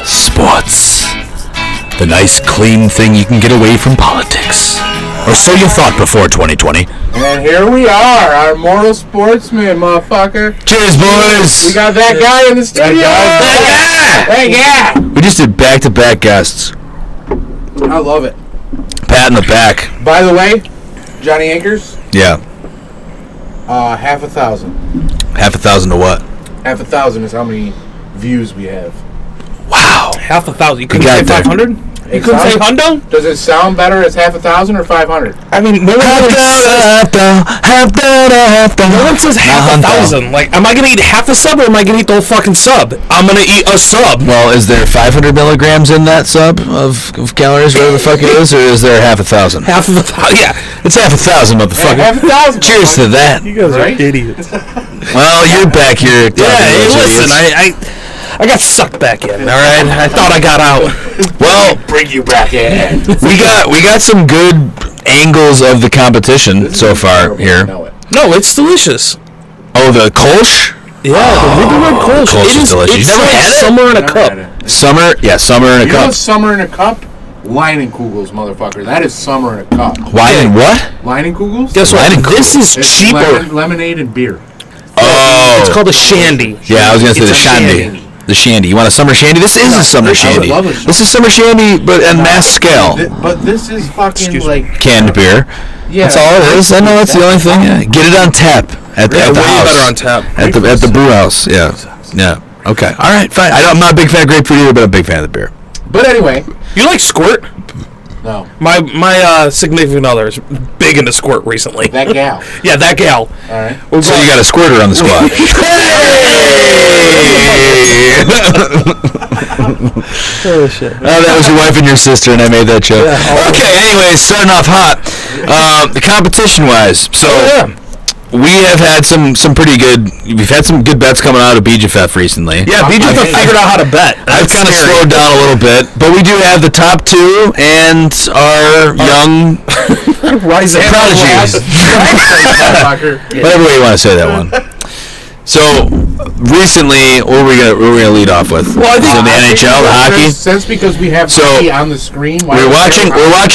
Sports. The nice, clean thing you can get away from politics. Or so you thought before 2020. And here we are, our mortal sportsman, motherfucker. Cheers, boys. We got that guy in the studio. That guy. We just did back-to-back guests. I love it. Pat in the back. By the way, Johnny Anchors. Yeah. 1,000. 1,000 to what? 1,000 is how many views we have. Wow. 1,000. You couldn't say 500? You couldn't say hundo? Does it sound better as 1,000 or 500? I mean, no one says 1,000. Like, am I going to eat half a sub or am I going to eat the whole fucking sub? I'm going to eat a sub. Well, is there 500 milligrams in that sub of calories, whatever the fuck it is, or is there 1,000? Half of a thousand. Yeah. It's 1,000, motherfucker. Yeah, 1,000. Cheers to that. You guys are idiots. Well, you're back here. Yeah, hey, listen, I got sucked back in, all right? I thought I got out. Well, bring you back in. we got some good angles of the competition so far here. No, it's delicious. Oh, the Kolsch? Yeah, the ruby red Kolsch. Kolsch is delicious. It's You never like had it? summer in a cup. Summer in a You know cup. summer in a cup? Leinenkugels, motherfucker. That is summer in a cup. Wine and what? Leinenkugels? Guess what? This is It's cheaper. lemonade and beer. Oh. It's called a shandy. Yeah, I was going to say It's the a shandy. The shandy. You want a summer shandy? This is a summer shandy. love a shandy. This is summer shandy, but on mass scale. But this is fucking like... Canned beer. Yeah, That's all it is. I know that's the only thing. Yeah. Get it on tap at the Way house. better on tap. At the brew house. Yeah. Yeah. Okay. All right. Fine. I'm not a big fan of grapefruit either, but I'm a big fan of the beer. But anyway... You like squirt? No. My significant other is big into squirt recently. That gal. Yeah, that gal. All right. So you got a squirter on the squad. Oh, shit. Oh, that was your wife and your sister, and I made that joke. Yeah. Okay, anyways, starting off hot. The competition-wise, so we have had some pretty good. We've had some good bets coming out of BJFF recently. Yeah, BJFF figured out how to bet. I've kind of slowed down a little bit, but we do have the top two and our young rising prodigies. Whatever way you want to say that one. So recently, what are we gonna lead off with? Well, I think the NHL, the hockey. Since because we have hockey on the screen. We're watching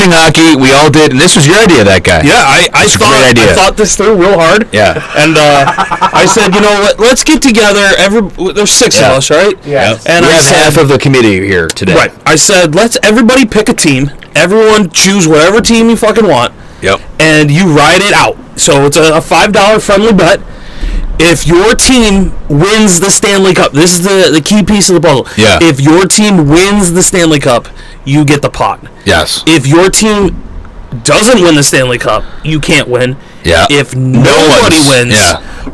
hockey. We all did, and this was your idea, that guy. Yeah, I thought this through real hard. Yeah. And I said, you know what? Let's get together. There's six of us, right? Yeah. And we I have said, half of the committee here today. right. I said, let's everybody pick a team. Everyone choose whatever team you fucking want. Yep. And you ride it out. So it's a $5 friendly bet. If your team wins the Stanley Cup, this is the key piece of the puzzle. Yeah. If your team wins the Stanley Cup, you get the pot. Yes. If your team doesn't win the Stanley Cup, you can't win. Yeah. If nobody wins,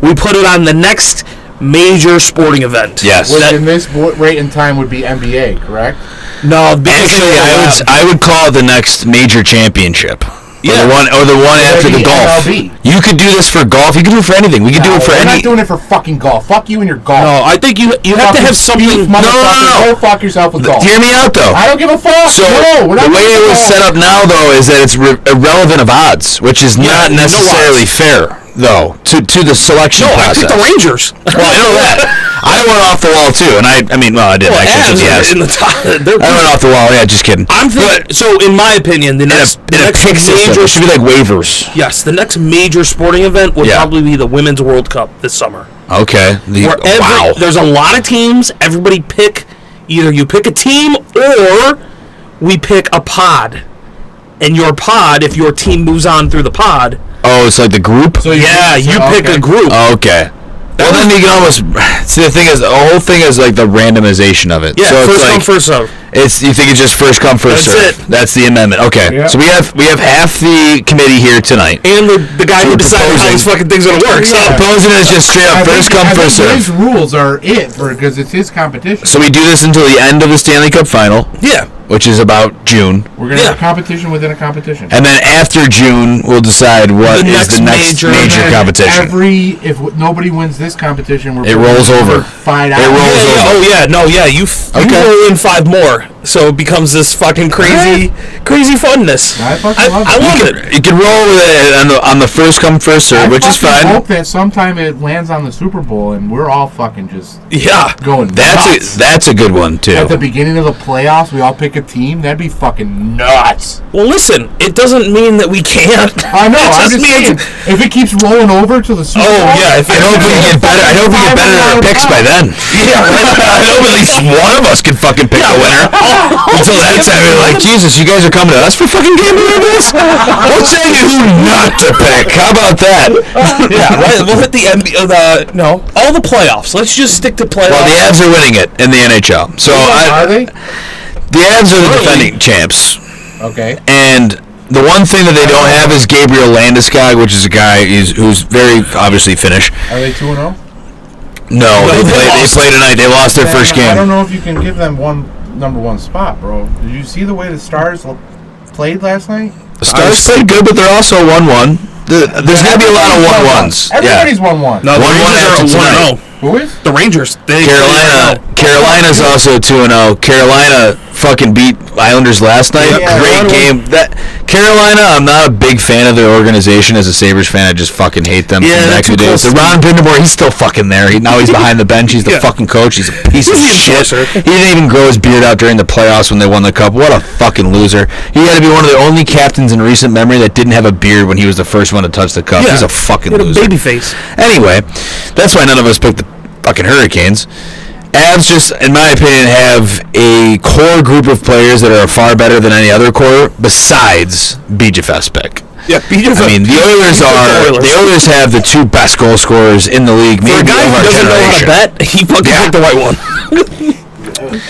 we put it on the next major sporting event. Yes. Which in this rate and time would be NBA, correct? No, because actually, I would call it the next major championship. Yeah. Or the one after the golf. MLB. You could do this for golf. You could do it for anything. We could do it for We're any. not doing it for fucking golf. Fuck you and your golf. No, I think you have to have something. No. Go fuck yourself with golf. Hear me out, though. I don't give a fuck. So we're not the way it was set up now, though, is that it's irrelevant of odds, which is not necessarily fair, though, to the selection process. I picked the Rangers. Well, I know that. I went off the wall too, and I didn't actually. Yes. In the top, I went off the wall. Yeah, just kidding. I'm thinking. So, in my opinion, the next pick system, it should be like waivers. Yes, the next major sporting event would probably be the Women's World Cup this summer. Okay. Wow. There's a lot of teams. Everybody pick. Either you pick a team or we pick a pod. And your pod, if your team moves on through the pod. Oh, it's like the group? So you pick a group. Oh, okay. Well, then you can almost see the whole thing is like the randomization of it. Yeah, so first it's come, first serve. You think it's just first come, first serve. That's it. That's the amendment. Okay. Yeah. So we have half the committee here tonight. And the guy who decided how this fucking thing's gonna work. So proposing is just straight up first come, first serve. His rules are because it's his competition. So we do this until the end of the Stanley Cup final. Yeah. Which is about June. We're going to have a competition within a competition. And then after June, we'll decide what is the next major competition. If nobody wins this competition, it rolls over. $5. It rolls over. Oh, yeah. No, yeah. You roll in 5 more. So it becomes this fucking crazy funness. I fucking love it. I love it. You can roll with it on the first come, first serve, which is fine. I hope that sometime it lands on the Super Bowl and we're all fucking just going nuts. That's a good one, too. At the beginning of the playoffs, we all pick a team. That'd be fucking nuts. Well, listen, it doesn't mean that we can't. I know. I'm just saying, if it keeps rolling over to the Super Bowl. Oh, yeah. I hope we get better. I hope we get better at our picks by then. Yeah, I hope at least one of us can fucking pick a winner. Until that time, we're like, Jesus, you guys are coming to us for fucking gambling this? We'll tell you who not to pick. How about that? Yeah, right. We'll hit the NBA. No, all the playoffs. Let's just stick to playoffs. Well, the Avs are winning it in the NHL. So Are they? The Avs are the defending champs. Okay. And the one thing that they don't have is Gabriel Landeskog, which is a guy who's very obviously Finnish. Are they 2-0? No, they play tonight. They lost their first game. I don't know if you can give them number one spot, bro. Did you see the way the Stars played last night? The Stars played good, but they're also 1-1. There's going to be a lot of 1-1s. Everybody's 1-1. No, the 1-1 Rangers after are 1-0. Who is? The Rangers. Carolina's also 2-0. Carolina fucking beat Islanders last night. Yeah, Great game. Carolina, I'm not a big fan of their organization. As a Sabres fan, I just fucking hate them. Yeah, from back in the days. So Ron Brindamore, he's still fucking there. Now he's behind the bench. He's the fucking coach. He's a piece of shit. He didn't even grow his beard out during the playoffs when they won the cup. What a fucking loser. He had to be one of the only captains in recent memory that didn't have a beard when he was the first one to touch the cup. Yeah. He's a fucking He had loser. a baby face. Anyway, that's why none of us picked the fucking Hurricanes. Avs just, in my opinion, have a core group of players that are far better than any other core besides BJF's pick. Yeah, I mean, the Oilers have the two best goal scorers in the league. For a maybe guy of who our doesn't know how to generation. bet, he fucking picked the right one.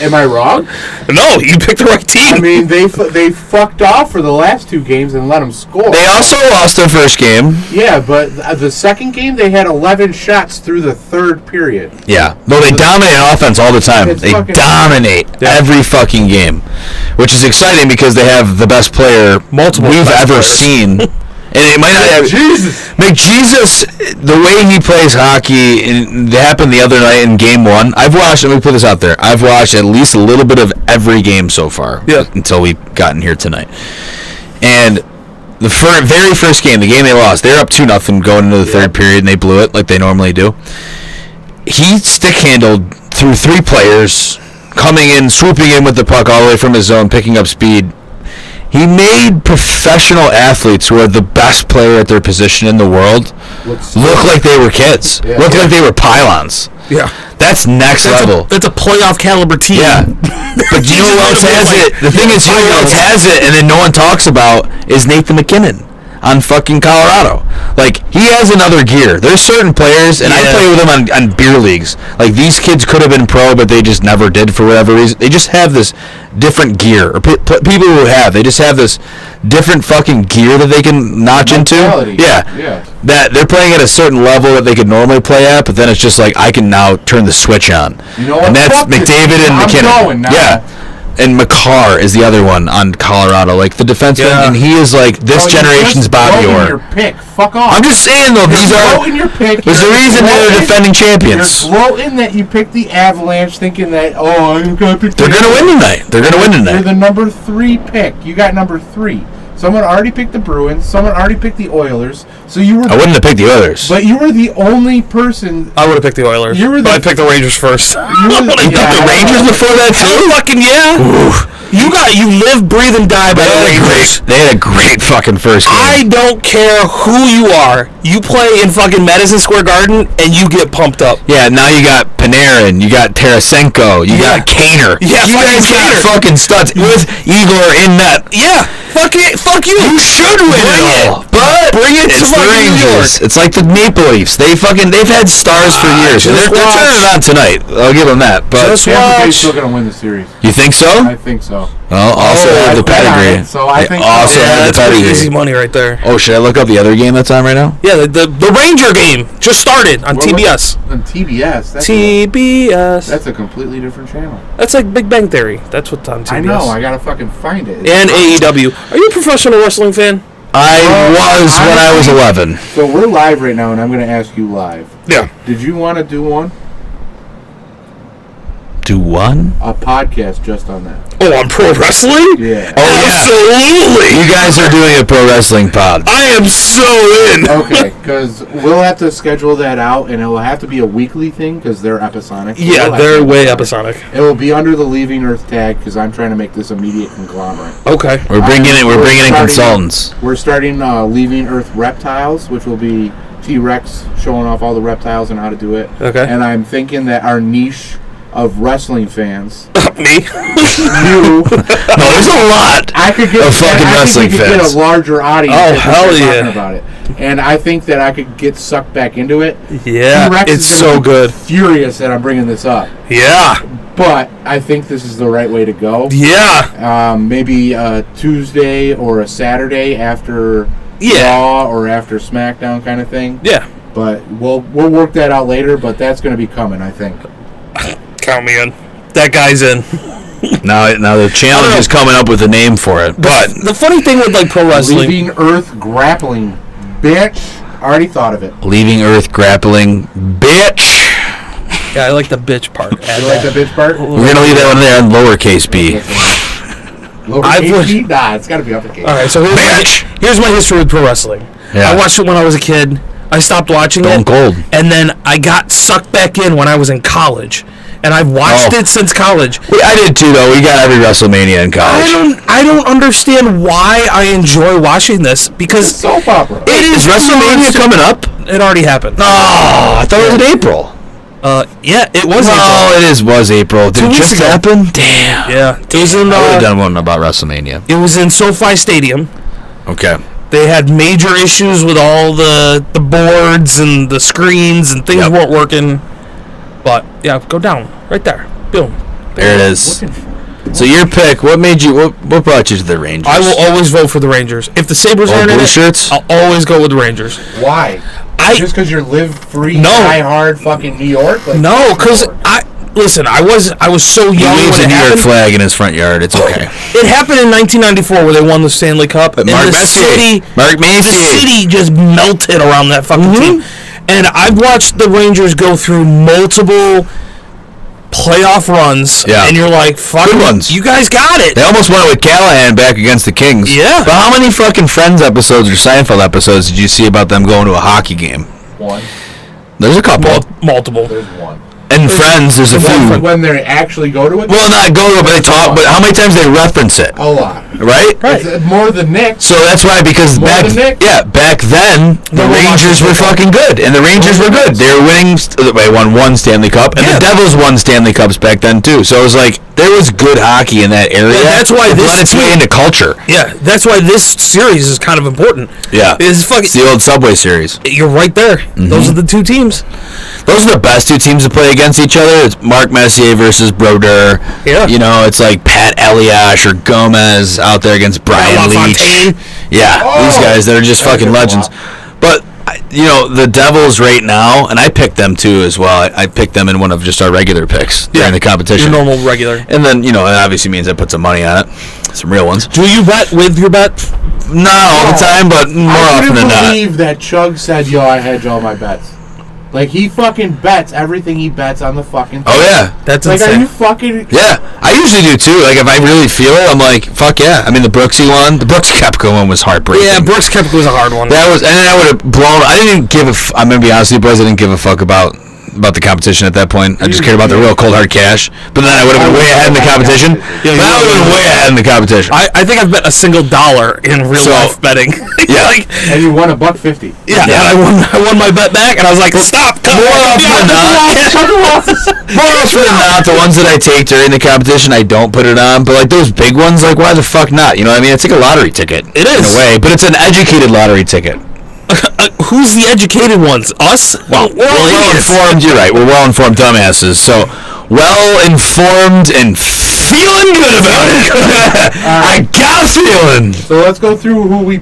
Am I wrong? No, you picked the right team. I mean, they fucked off for the last two games and let them score. They also lost their first game. Yeah, but the second game they had 11 shots through the third period. Yeah. No, they dominate offense all the time. It's They fucking- dominate every fucking game, which is exciting because they have the best player we've ever seen. And it might not have Jesus. McJesus, the way he plays hockey, and it happened the other night in Game 1. I've watched, let me put this out there, I've watched at least a little bit of every game so far until we've gotten here tonight. And the very first game, the game they lost, they're up 2-0 going into the third period, and they blew it like they normally do. He stick-handled through three players, coming in, swooping in with the puck all the way from his zone, picking up speed. He made professional athletes who are the best player at their position in the world look like they were kids. Yeah. Look like they were pylons. Yeah. That's next level. That's a playoff caliber team. Yeah. But you know who else has it? The thing is, you know who else has it and then no one talks about is Nathan McKinnon on fucking Colorado. Like, he has another gear. There's certain players, and I play with them on beer leagues. Like, these kids could have been pro, but they just never did for whatever reason. They just have this different gear. Or people who they just have this different fucking gear that they can notch Mentality. into. Yeah. That they're playing at a certain level that they could normally play at, but then it's just like, I can now turn the switch on. You know what? And that's Fuck this. McDavid and I'm McKinnon. going now. Yeah. And McCarr is the other one on Colorado, like the defenseman, and he is like this generation's Bobby Orr. Your pick. Fuck off. I'm just saying though, these are. In your pick. There's a reason they're defending champions. You're gloating that you picked the Avalanche, thinking that I'm gonna pick. They're gonna win tonight. They're gonna win tonight. You're the number 3 pick. You got number 3. Someone already picked the Bruins. Someone already picked the Oilers. So you were. I wouldn't have picked the Oilers. But you were the only person. I would have picked the Oilers. But I picked the Rangers first. You were You picked the Rangers before that too. Fucking yeah. Oof. You live, breathe, and die by the Rangers. They had a great fucking first game. I don't care who you are. You play in fucking Madison Square Garden and you get pumped up. Yeah, now you got Panarin, you got Tarasenko, you got Kaner. Yeah, you guys got fucking studs with Igor in net. Yeah, fuck you. You should win it all, but bring it to it's the fucking New York. Rangers. It's like the Maple Leafs. They've had stars for years. They're turning it on tonight. I'll give them that. But Tampa Bay's still gonna win the series. You think so? I think so. Well, also have the pedigree. So I think also have the that's pretty easy pedigree. money right there. Oh, should I look up the other game that's on right now? Yeah, the Ranger game just started on TBS. On TBS. TBS. That's a completely different channel. That's like Big Bang Theory. That's what's on TBS. I know. I gotta fucking find it. And AEW. Are you a professional wrestling fan? I was when I was 11. So we're live right now, and I'm gonna ask you live. Yeah. Did you want to do one? Do one? A podcast just on that. Oh, on pro wrestling? Yeah. Oh, Absolutely. You guys are doing a pro wrestling pod. I am so in. Okay, because we'll have to schedule that out, and it will have to be a weekly thing because they're episodic. So Yeah, they're way episodic. It will be under the Leaving Earth tag because I'm trying to make this a media conglomerate. Okay. We're bringing in consultants. We're starting Leaving Earth Reptiles, which will be T-Rex showing off all the reptiles and how to do it. Okay. And I'm thinking that our niche of wrestling fans, Me? you, No, there's a lot. I could get Of fucking wrestling get fans. a larger audience. Oh, if we hell start yeah. talking about it. And I think that I could get sucked back into it. Yeah, T-Rex it's is gonna so be good. Furious that I'm bringing this up, Yeah. but I think this is the right way to go. Yeah. Maybe a Tuesday or a Saturday after Raw or after SmackDown kind of thing. Yeah. But we'll work that out later. But that's going to be coming, I think. Count me in. That guy's in. Now the challenge is coming up with a name for it. But The funny thing with like pro wrestling, Leaving Earth Grappling, bitch. Already thought of it. Leaving Earth Grappling, bitch. yeah, I like the bitch part. Add You like the that. bitch part? We're gonna leave that one there in lowercase b. Lowercase? Nah, it's got to be uppercase. All right, so here's my history with pro wrestling. Yeah. I watched it when I was a kid. I stopped watching Stone it, Cold. and then I got sucked back in when I was in college, and I've watched it since college. I did too, though. We got every WrestleMania in college. I don't understand why I enjoy watching this because It's soap opera. it is WrestleMania coming up? It already happened. Oh, I thought it was in April. Yeah, it was. No, April. was April. Did 2 it weeks just ago. happen? Damn. Yeah, it was in. I would have done one about WrestleMania. It was in SoFi Stadium. Okay. They had major issues with all the boards and the screens and things weren't working. But yeah, go down right there. Boom. There it is. So your pick. What made you? What brought you to the Rangers? I will always vote for the Rangers. If the Sabres aren't in blue it, shirts? I'll always go with the Rangers. Why? Just because you're live free, die hard, fucking New York? Like, No, because I was so He young waves when a it New York happened. flag in his front yard. It's okay. It happened in 1994 where they won the Stanley Cup. But and Mark the Messier. the city just melted around that fucking team. And I've watched the Rangers go through multiple playoff runs. Yeah. And you're like, fuck, Good ones. you guys got it. They almost went with Callahan back against the Kings. Yeah. But how many fucking Friends episodes or Seinfeld episodes did you see about them going to a hockey game? One. There's a couple. Multiple. There's one. And Friends, there's a few. When they actually go to it? Well, not go to it, but they talk. But how many times they reference it? A lot. Right? It's more than Nick. So that's why, because More back than Nick? then the Rangers were fucking good, and the Rangers were good. They were winning. They won one Stanley Cup, and the Devils won Stanley Cups back then too. So it was like there was good hockey in that area. Yeah, that's why it this bled its way into culture. Yeah, that's why this series is kind of important. Yeah, It's fucking. it's the old Subway series. You're right there. Those are the two teams. Those are the best two teams to play against each other. It's Mark Messier versus Brodeur. Yeah. You know, it's like Pat Eliash or Gomez out there against Brian Leach. LaFontaine. Yeah, these guys that are just fucking legends. But, you know, the Devils right now, and I picked them too as well. I picked them in one of just our regular picks during the competition. Your normal regular. And then, you know, it obviously means I put some money on it. Some real ones. Do you bet with your bet? Not all the time, but more often than I not. couldn't believe that Chug said, yo, I hedge all my bets. Like, he fucking bets everything he bets on the fucking thing. Oh, yeah. That's Like, insane. are you fucking... Yeah, I usually do too. Like if I really feel it, I'm like, fuck yeah. I mean, the Brooksy one, the Brooks Koepka one was heartbreaking. Yeah, Brooks Koepka was a hard one. That was, and then I would have blown. I didn't give a. I'm gonna be honest with you, boys. I didn't give a fuck about the competition at that point. I just cared about the real cold hard cash. But then I would have been way ahead in the competition. Yeah, But I would have been way ahead in the competition. I think I've bet $1 in real life betting. Yeah. Like, And you won $1.50. yeah, and I won my bet back, and I was like, stop. More often than not, the ones that I take during the competition, I don't put it on. But like those big ones, like why the fuck not? You know what I mean? It's like a lottery ticket. It is. in a way, but it's an educated lottery ticket. Who's the educated ones? Us? Well, we're well-informed. You're right. We're well-informed dumbasses. So, well-informed and feeling good about it. I got a feeling. So let's go through who we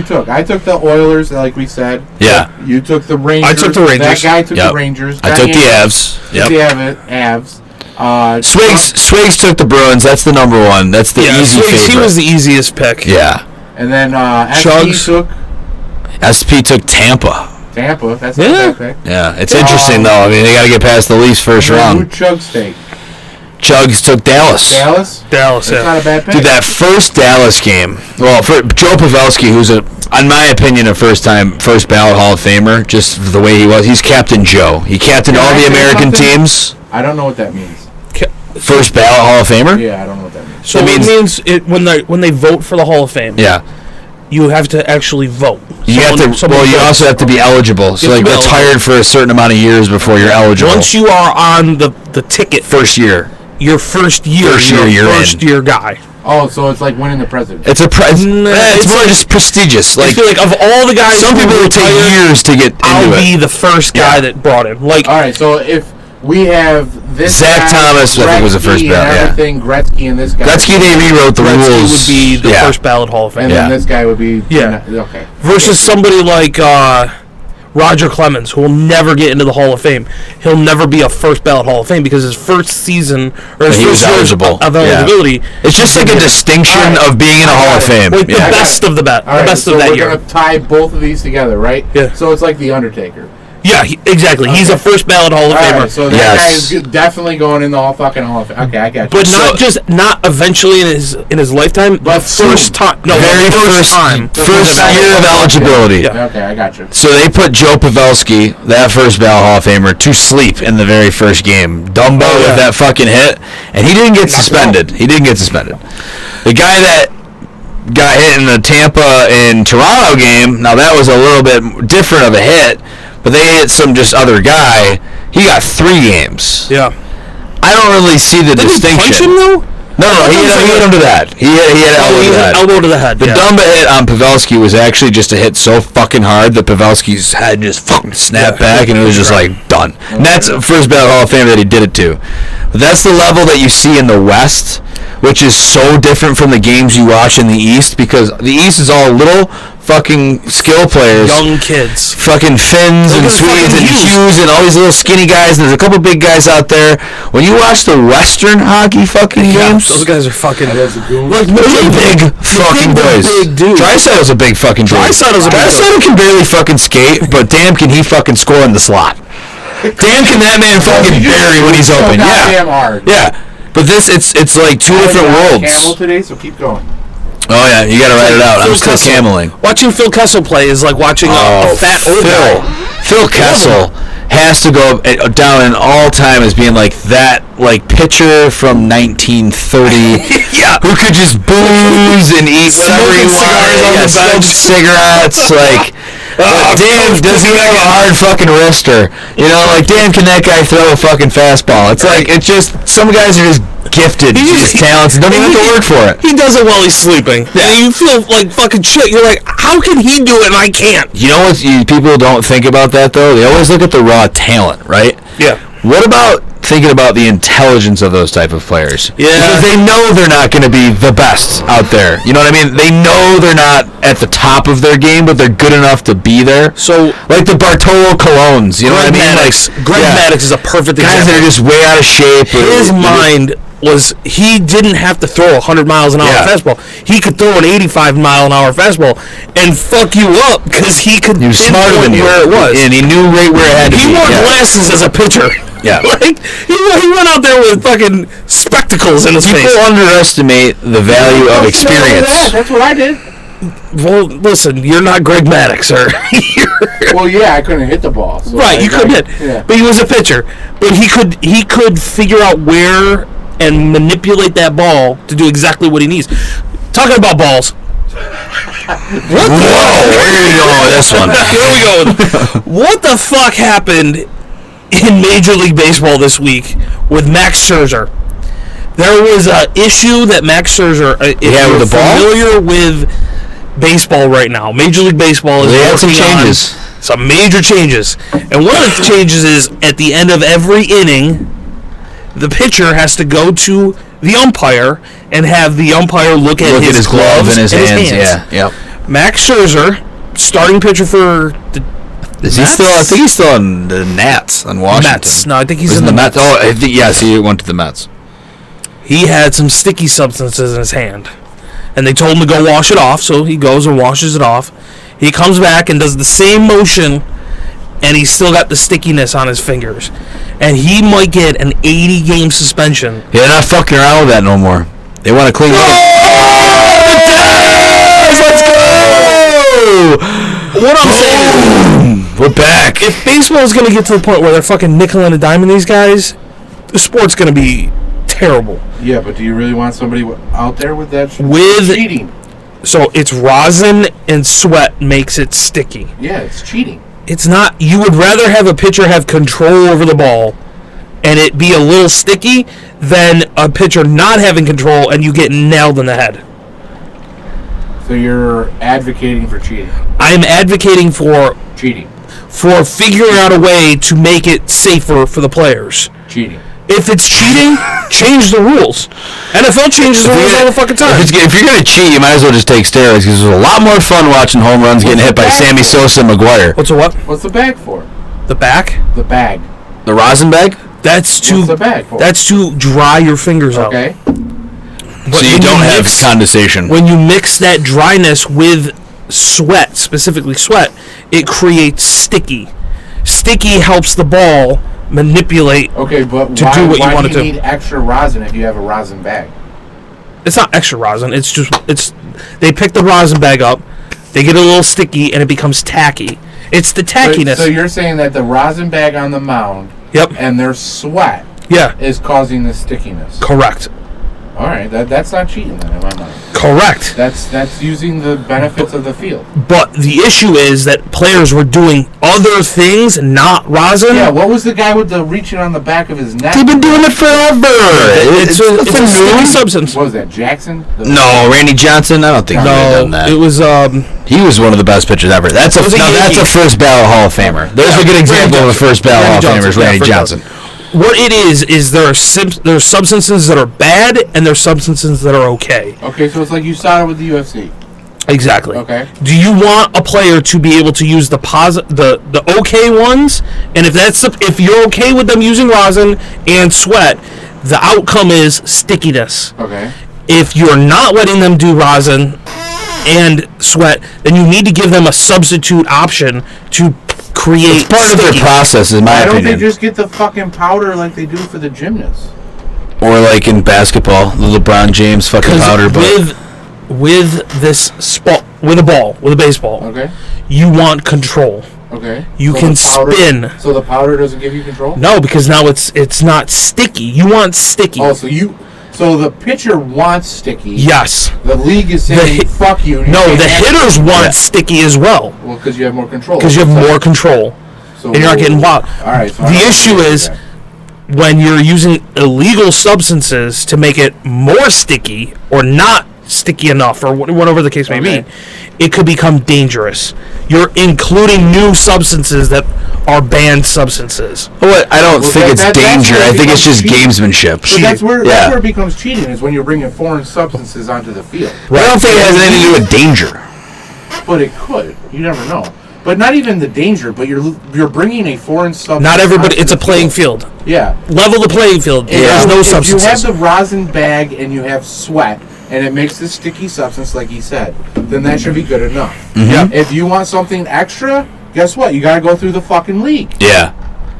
took. I took the Oilers, like we said. Yeah. You took the Rangers. I took the Rangers. That guy took Yep. the Rangers. I took the Avs. Yep. Yep. The Avs. Swigs took the Bruins. That's the number one. That's the easy favorite. He was the easiest pick. Yeah. And then Chugs. SP took SP took Tampa. Tampa. That's not a bad pick. Yeah. It's interesting, though. I mean, they got to get past the Leafs first And then round. who Chugs take? Chugs took Dallas. Dallas, Dallas, that's not a bad pick. Dude, that first Dallas game. Well, for Joe Pavelski, who's in my opinion, a first ballot Hall of Famer, just the way he was. He's Captain Joe. He captained all the American teams. I don't know what that means. First ballot Hall of Famer? Yeah, I don't know what that means. So it means when they vote for the Hall of Fame. Yeah. You have to actually vote. You also have to be eligible. So retired for a certain amount of years before you're eligible. Once you are on the ticket, first year. Your first year guy. Oh, so it's like winning the president. It's it's more just prestigious. Like, I feel like of all the guys, some people will take years to get into I'll be the first guy that brought him. Like, all right, so if we have this Zach Thomas, I think was the first ballot. Everything Gretzky and this guy. Gretzky, they rewrote the Gretzky rules. Would be the first ballot Hall of Fame, and then this guy would be okay. Versus somebody like Roger Clemens, who will never get into the Hall of Fame. He'll never be a first ballot Hall of Fame because his first season or his first year of eligibility. It's just like a distinction of being in a Hall of Fame. Like the best of the best. All right, the best so of that we're year. We're going to tie both of these together, right? Yeah. So it's like The Undertaker. Yeah, exactly. Okay. He's a first ballot Hall of Famer. Right, so that guy is definitely going in the Hall of Fame. Okay, I got you. But not eventually in his lifetime, but first time. No, very first time. First year of eligibility. Yeah. Okay, I got you. So they put Joe Pavelski, that first ballot Hall of Famer, to sleep in the very first game. Dumbo with that fucking hit, and he didn't get suspended. The guy that got hit in the Tampa and Toronto game, now that was a little bit different of a hit, but they hit some just other guy. He got 3 games. Yeah. I don't really see the distinction. Did he punch him, though? No, he hit him to the head. He had an elbow to the head. The Dumba hit on Pavelski was actually just a hit so fucking hard that Pavelski's head just fucking snapped back, and it was just like done. And that's first ballot Hall of Fame that he did it to. But that's the level that you see in the West, which is so different from the games you watch in the East, because the East is all little fucking skill players, young kids, fucking Finns and Swedes and Hughes and all these little skinny guys, and there's a couple big guys out there. When you watch the Western hockey fucking games, those guys are fucking like big fucking boys. Big dude. Dreisaitl's a big fucking dude. Draisaitl can barely fucking skate, but damn can he fucking score in the slot. Damn can that man fucking bury when he's open. Yeah. But it's like two different worlds. Camel today, so keep going. Oh yeah, you gotta write it out. I'm still cameling. Watching Phil Kessel play is like watching a fat old guy. Phil Kessel has to go down in all time as being like that pitcher from 1930 who could just booze and eat whatever he wanted. Smoke cigarettes, damn, does he have a hard fucking wrister? You know, damn, can that guy throw a fucking fastball? It's it's just, some guys are just gifted, just talented, don't even have to work for it. He does it while he's sleeping. Yeah. And you feel like fucking shit. You're like, how can he do it and I can't? You know what people don't think about that, though? They always look at the raw talent, right? Yeah. What about thinking about the intelligence of those type of players? Yeah. Because they know they're not going to be the best out there. You know what I mean? They know they're not at the top of their game, but they're good enough to be there. So, like the Bartolo Colognes, you know what I mean? Greg Maddux is a perfect example. Guys that are just way out of shape. His mind was, he didn't have to throw 100 miles an hour fastball. He could throw an 85 mile an hour fastball and fuck you up because he could pinpoint smarter than where it was. And he knew right where it had to be. He wore glasses as a pitcher. Yeah. He went out there with fucking spectacles in his face. People underestimate the value of experience. That's what I did. Well, listen, you're not Greg Maddux, sir. Well, yeah, I couldn't hit the ball. So right, you couldn't hit. Yeah. But he was a pitcher. But he could figure out where and manipulate that ball to do exactly what he needs. Talking about balls. Whoa, where are you going with this one? Here we go. What the fuck happened in Major League Baseball this week with Max Scherzer? There was an issue that Max Scherzer, if you're familiar with baseball right now, Major League Baseball is working on some major changes. And one of the changes is at the end of every inning, the pitcher has to go to the umpire and have the umpire look at his glove and his hands. Yeah, yep. Max Scherzer, starting pitcher for the Is he still? I think he's still in the Nats on Washington. Mets. No, I think he's in the Mets. Oh, I think, yes, he went to the Mets. He had some sticky substances in his hand, and they told him to go wash it off. So he goes and washes it off. He comes back and does the same motion and he's still got the stickiness on his fingers. And he might get an 80-game suspension. Yeah, they're not fucking around with that no more. They want to clean it up. Let's go! What I'm saying is, we're back. if baseball is going to get to the point where they're fucking nickel and a diming these guys, the sport's going to be terrible. Yeah, but do you really want somebody out there with that With cheating? So it's rosin and sweat makes it sticky. Yeah, it's cheating. It's not. You would rather have a pitcher have control over the ball and it be a little sticky than a pitcher not having control and you get nailed in the head. So you're advocating for cheating? I'm advocating for Cheating. For figuring out a way to make it safer for the players. Cheating. If it's cheating, change the rules. NFL changes the rules all the fucking time. If you're going to cheat, you might as well just take steroids because it's a lot more fun watching home runs getting hit by Sammy Sosa and McGuire. What's a what? What's the bag for? The back? The bag. The rosin bag? That's to What's the bag for? That's to dry your fingers out. Okay. So you don't have condensation. When you mix that dryness with sweat, specifically sweat, it creates sticky. Sticky helps the ball manipulate but to do what you want to do. Why do you need extra rosin if you have a rosin bag? It's not extra rosin. It's they pick the rosin bag up, they get a little sticky, and it becomes tacky. It's the tackiness. So you're saying that the rosin bag on the mound, and their sweat, is causing the stickiness. Correct. All right, that's not cheating then in my mind. Correct. That's using the benefits of the field. But the issue is that players were doing other things, not rosin. Yeah, what was the guy with the reaching on the back of his neck? They've been doing it forever. It's a sticky substance. What was that, Jackson? No, Randy Johnson. I don't think he done that. It was. He was one of the best pitchers ever. That's a first ballot Hall of Famer. There's a good example of a first ballot Hall of Famer, is Randy Johnson. What it is there are substances that are bad and there's substances that are okay. Okay, so it's like you saw it with the UFC. Exactly. Okay. Do you want a player to be able to use the okay ones? And if you're okay with them using rosin and sweat, the outcome is stickiness. Okay. If you're not letting them do rosin and sweat, then you need to give them a substitute option to create. It's part of their process, in my opinion. Why don't they just get the fucking powder like they do for the gymnasts? Or like in basketball, the LeBron James fucking powder. With this spot, with a baseball, okay, you want control. Okay. You can spin. So the powder doesn't give you control? No, because now it's not sticky. You want sticky. Oh, so the pitcher wants sticky. Yes. The league is saying, fuck you. No, the hitters want sticky as well. Well, because you have more control. Because you have more control. So, and you're not getting wild. All right. So the issue is when you're using illegal substances to make it more sticky or not sticky enough or whatever the case may be, it could become dangerous. You're including new substances that are banned substances. Well, I don't think it's danger. I think it's just gamesmanship. So that's where it becomes cheating, is when you're bringing foreign substances onto the field. Right. I don't think it has anything to do with danger. But it could. You never know. But not even the danger, but you're bringing a foreign substance. Not everybody. It's a playing field. Yeah. Level the playing field. There's no substances. If you have the rosin bag and you have sweat, and it makes the sticky substance, like he said, then that should be good enough. Mm-hmm. Yeah. If you want something extra, guess what? You got to go through the fucking league. Yeah.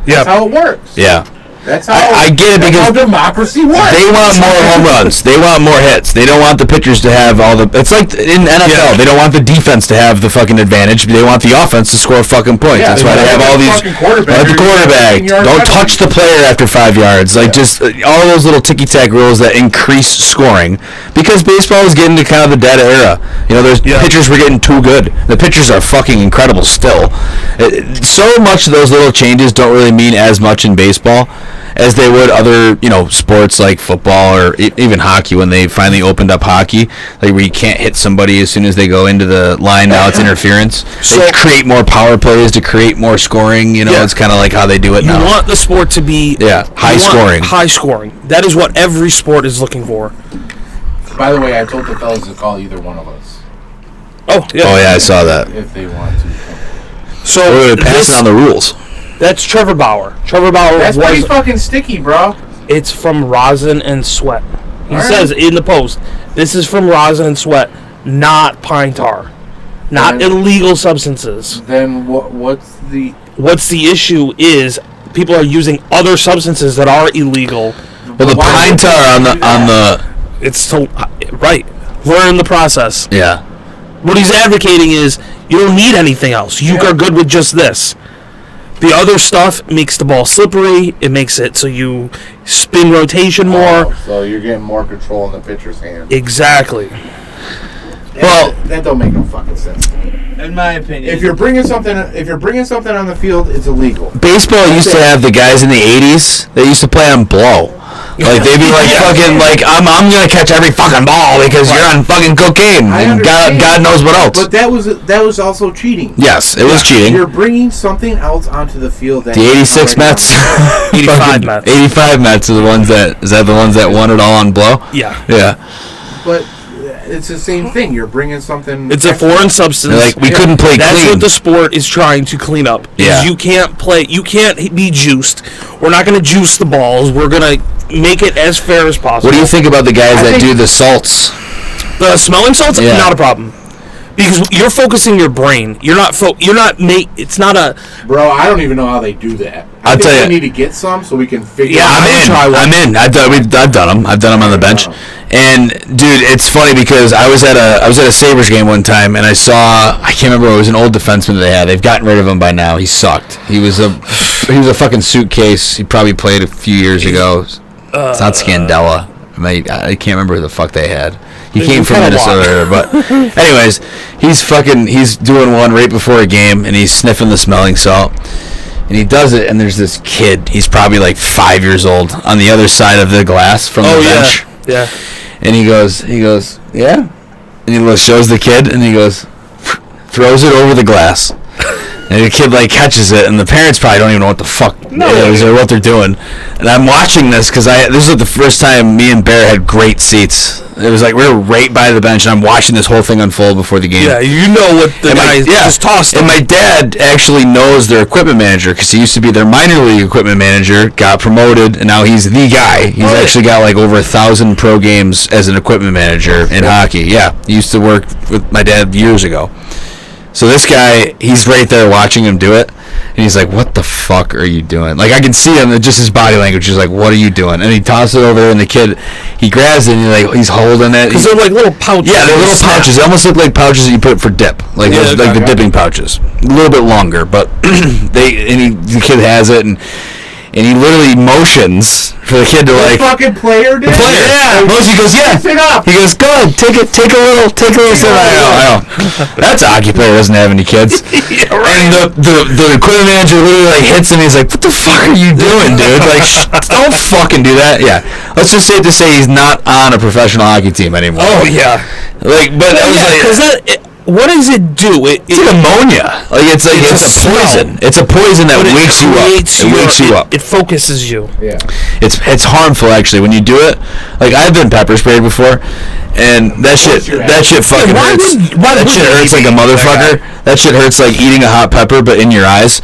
That's how it works. Yeah. That's how I get it, because how democracy works. They want more home runs. They want more hits. They don't want the pitchers to have all the. It's like in NFL. Yeah. They don't want the defense to have the fucking advantage. They want the offense to score fucking points. That's why they have all these. The quarterback. Don't touch the player after 5 yards. Like just all those little ticky-tack rules that increase scoring. Because baseball is getting to kind of the dead era. You know, pitchers were getting too good. The pitchers are fucking incredible still. So much of those little changes don't really mean as much in baseball as they would other, sports like football or even hockey. When they finally opened up hockey, like where you can't hit somebody as soon as they go into the line, now it's interference. So they create more power plays to create more scoring. It's kind of like how they do it now. You want the sport to be high scoring. High scoring. That is what every sport is looking for. By the way, I told the fellas to call either one of us. Oh yeah, I saw that. If they want to. So we're passing on the rules. That's Trevor Bauer. Trevor Bauer. That's pretty fucking sticky, bro. It's from rosin and sweat. He says in the post, this is from rosin and sweat, not pine tar, not illegal substances. Then what's the What's the issue is people are using other substances that are illegal. Well, the pine tar on the it's so right. We're in the process. Yeah. What he's advocating is you don't need anything else. You are good with just this. The other stuff makes the ball slippery. It makes it so you spin rotation more. So you're getting more control in the pitcher's hand. Exactly. Well, that don't make no fucking sense to me. In my opinion. If you're bringing something on the field, it's illegal. Baseball used to have the guys in the 80s that used to play on blow. Like they'd be like fucking like I'm gonna catch every fucking ball because you're on fucking cocaine and God knows what else. But that was also cheating. Yes, it was cheating. You're bringing something else onto the field. That the 86 Mets, 85 Mets. 85 Mets are the ones that won it all on blow. Yeah. But it's the same thing. You're bringing something. It's a foreign substance. Like we couldn't play That's clean. what the sport is trying to clean up. Yeah. You can't play. You can't be juiced. We're not going to juice the balls. We're going to make it as fair as possible. What do you think about the guys that do the salts? The smelling salts? Yeah. Not a problem. Because you're focusing your brain. You're not. It's not a. Bro, I don't even know how they do that. I'll tell you. We need to get some so we can figure. Yeah, out. I'm in. I've done them. I've done them on the bench. And dude, it's funny because I was at a Sabres game one time and I can't remember, it was an old defenseman that they had. They've gotten rid of him by now. He sucked. He was a fucking suitcase. He probably played a few years ago. It's not Scandella. I can't remember who the fuck they had. He came from Minnesota, but anyways, he's doing one right before a game and he's sniffing the smelling salt. And he does it, and there's this kid. He's probably like 5 years old on the other side of the glass from the bench. Yeah. And he goes, yeah. And he shows the kid, and he goes, throws it over the glass. And the kid catches it, and the parents probably don't even know what the fuck it is or what they're doing. And I'm watching this because this was the first time me and Bear had great seats. It was like we were right by the bench, and I'm watching this whole thing unfold before the game. Yeah, you know what the guys just tossed. And my dad actually knows their equipment manager because he used to be their minor league equipment manager, got promoted, and now he's the guy. He's actually got over 1,000 pro games as an equipment manager in hockey. Yeah, he used to work with my dad years ago. So this guy, he's right there watching him do it, and he's like, what the fuck are you doing? I can see him, just his body language is like, what are you doing? And he tosses it over there, and the kid, he grabs it, and he's holding it. Because they're like little pouches. Yeah, they're little pouches. They almost look like pouches that you put for dip. The dipping pouches. A little bit longer, but the kid has it, and he literally motions for the kid to The fucking player did? The player. Yeah. He goes, yeah. Sit up. He goes, go ahead, take a little sip. I know. That's a hockey player who doesn't have any kids. Yeah, right. And the equipment manager literally hits him. He's like, what the fuck are you doing, dude? Don't fucking do that. Yeah. Let's just say he's not on a professional hockey team anymore. Oh yeah. What does it do? It's like ammonia. It's a poison. It's a poison that wakes you up. It wakes you up. It focuses you. Yeah. It's harmful actually when you do it. I've been pepper sprayed before, and that shit fucking hurts. That shit hurts like a motherfucker. That shit hurts like eating a hot pepper, but in your eyes,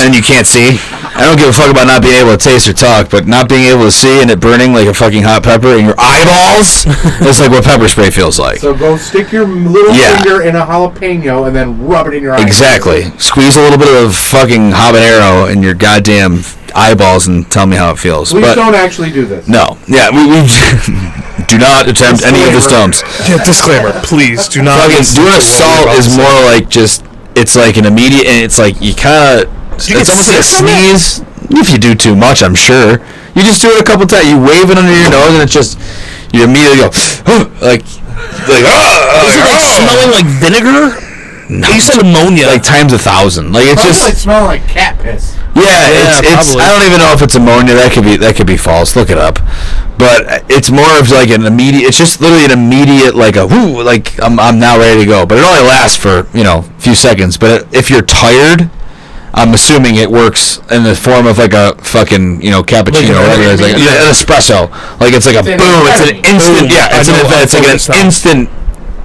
and you can't see. I don't give a fuck about not being able to taste or talk, but not being able to see and it burning like a fucking hot pepper in your eyeballs, that's like what pepper spray feels like. So go stick your little finger in a jalapeno and then rub it in your eyes. Exactly. Squeeze a little bit of fucking habanero in your goddamn eyeballs and tell me how it feels. Please don't actually do this. No. Yeah, we do not attempt any of the stumps. Yeah, disclaimer, please do not. Doing a salt is more like it's like an immediate, and it's like you kind of. It's almost like a sneeze. If you do too much, I'm sure. You just do it a couple times. You wave it under your nose, and you immediately go, is it smelling like vinegar? No. You said ammonia. Times 1,000. It's probably just smelling like cat piss. Yeah, it's. I don't even know if it's ammonia. That could be false. Look it up. But it's more of an immediate. It's just literally an immediate I'm now ready to go. But it only lasts for a few seconds. But if you're tired, I'm assuming it works in the form of a fucking cappuccino or whatever it is, an espresso. It's like a boom. It's an instant. Yeah, it's an instant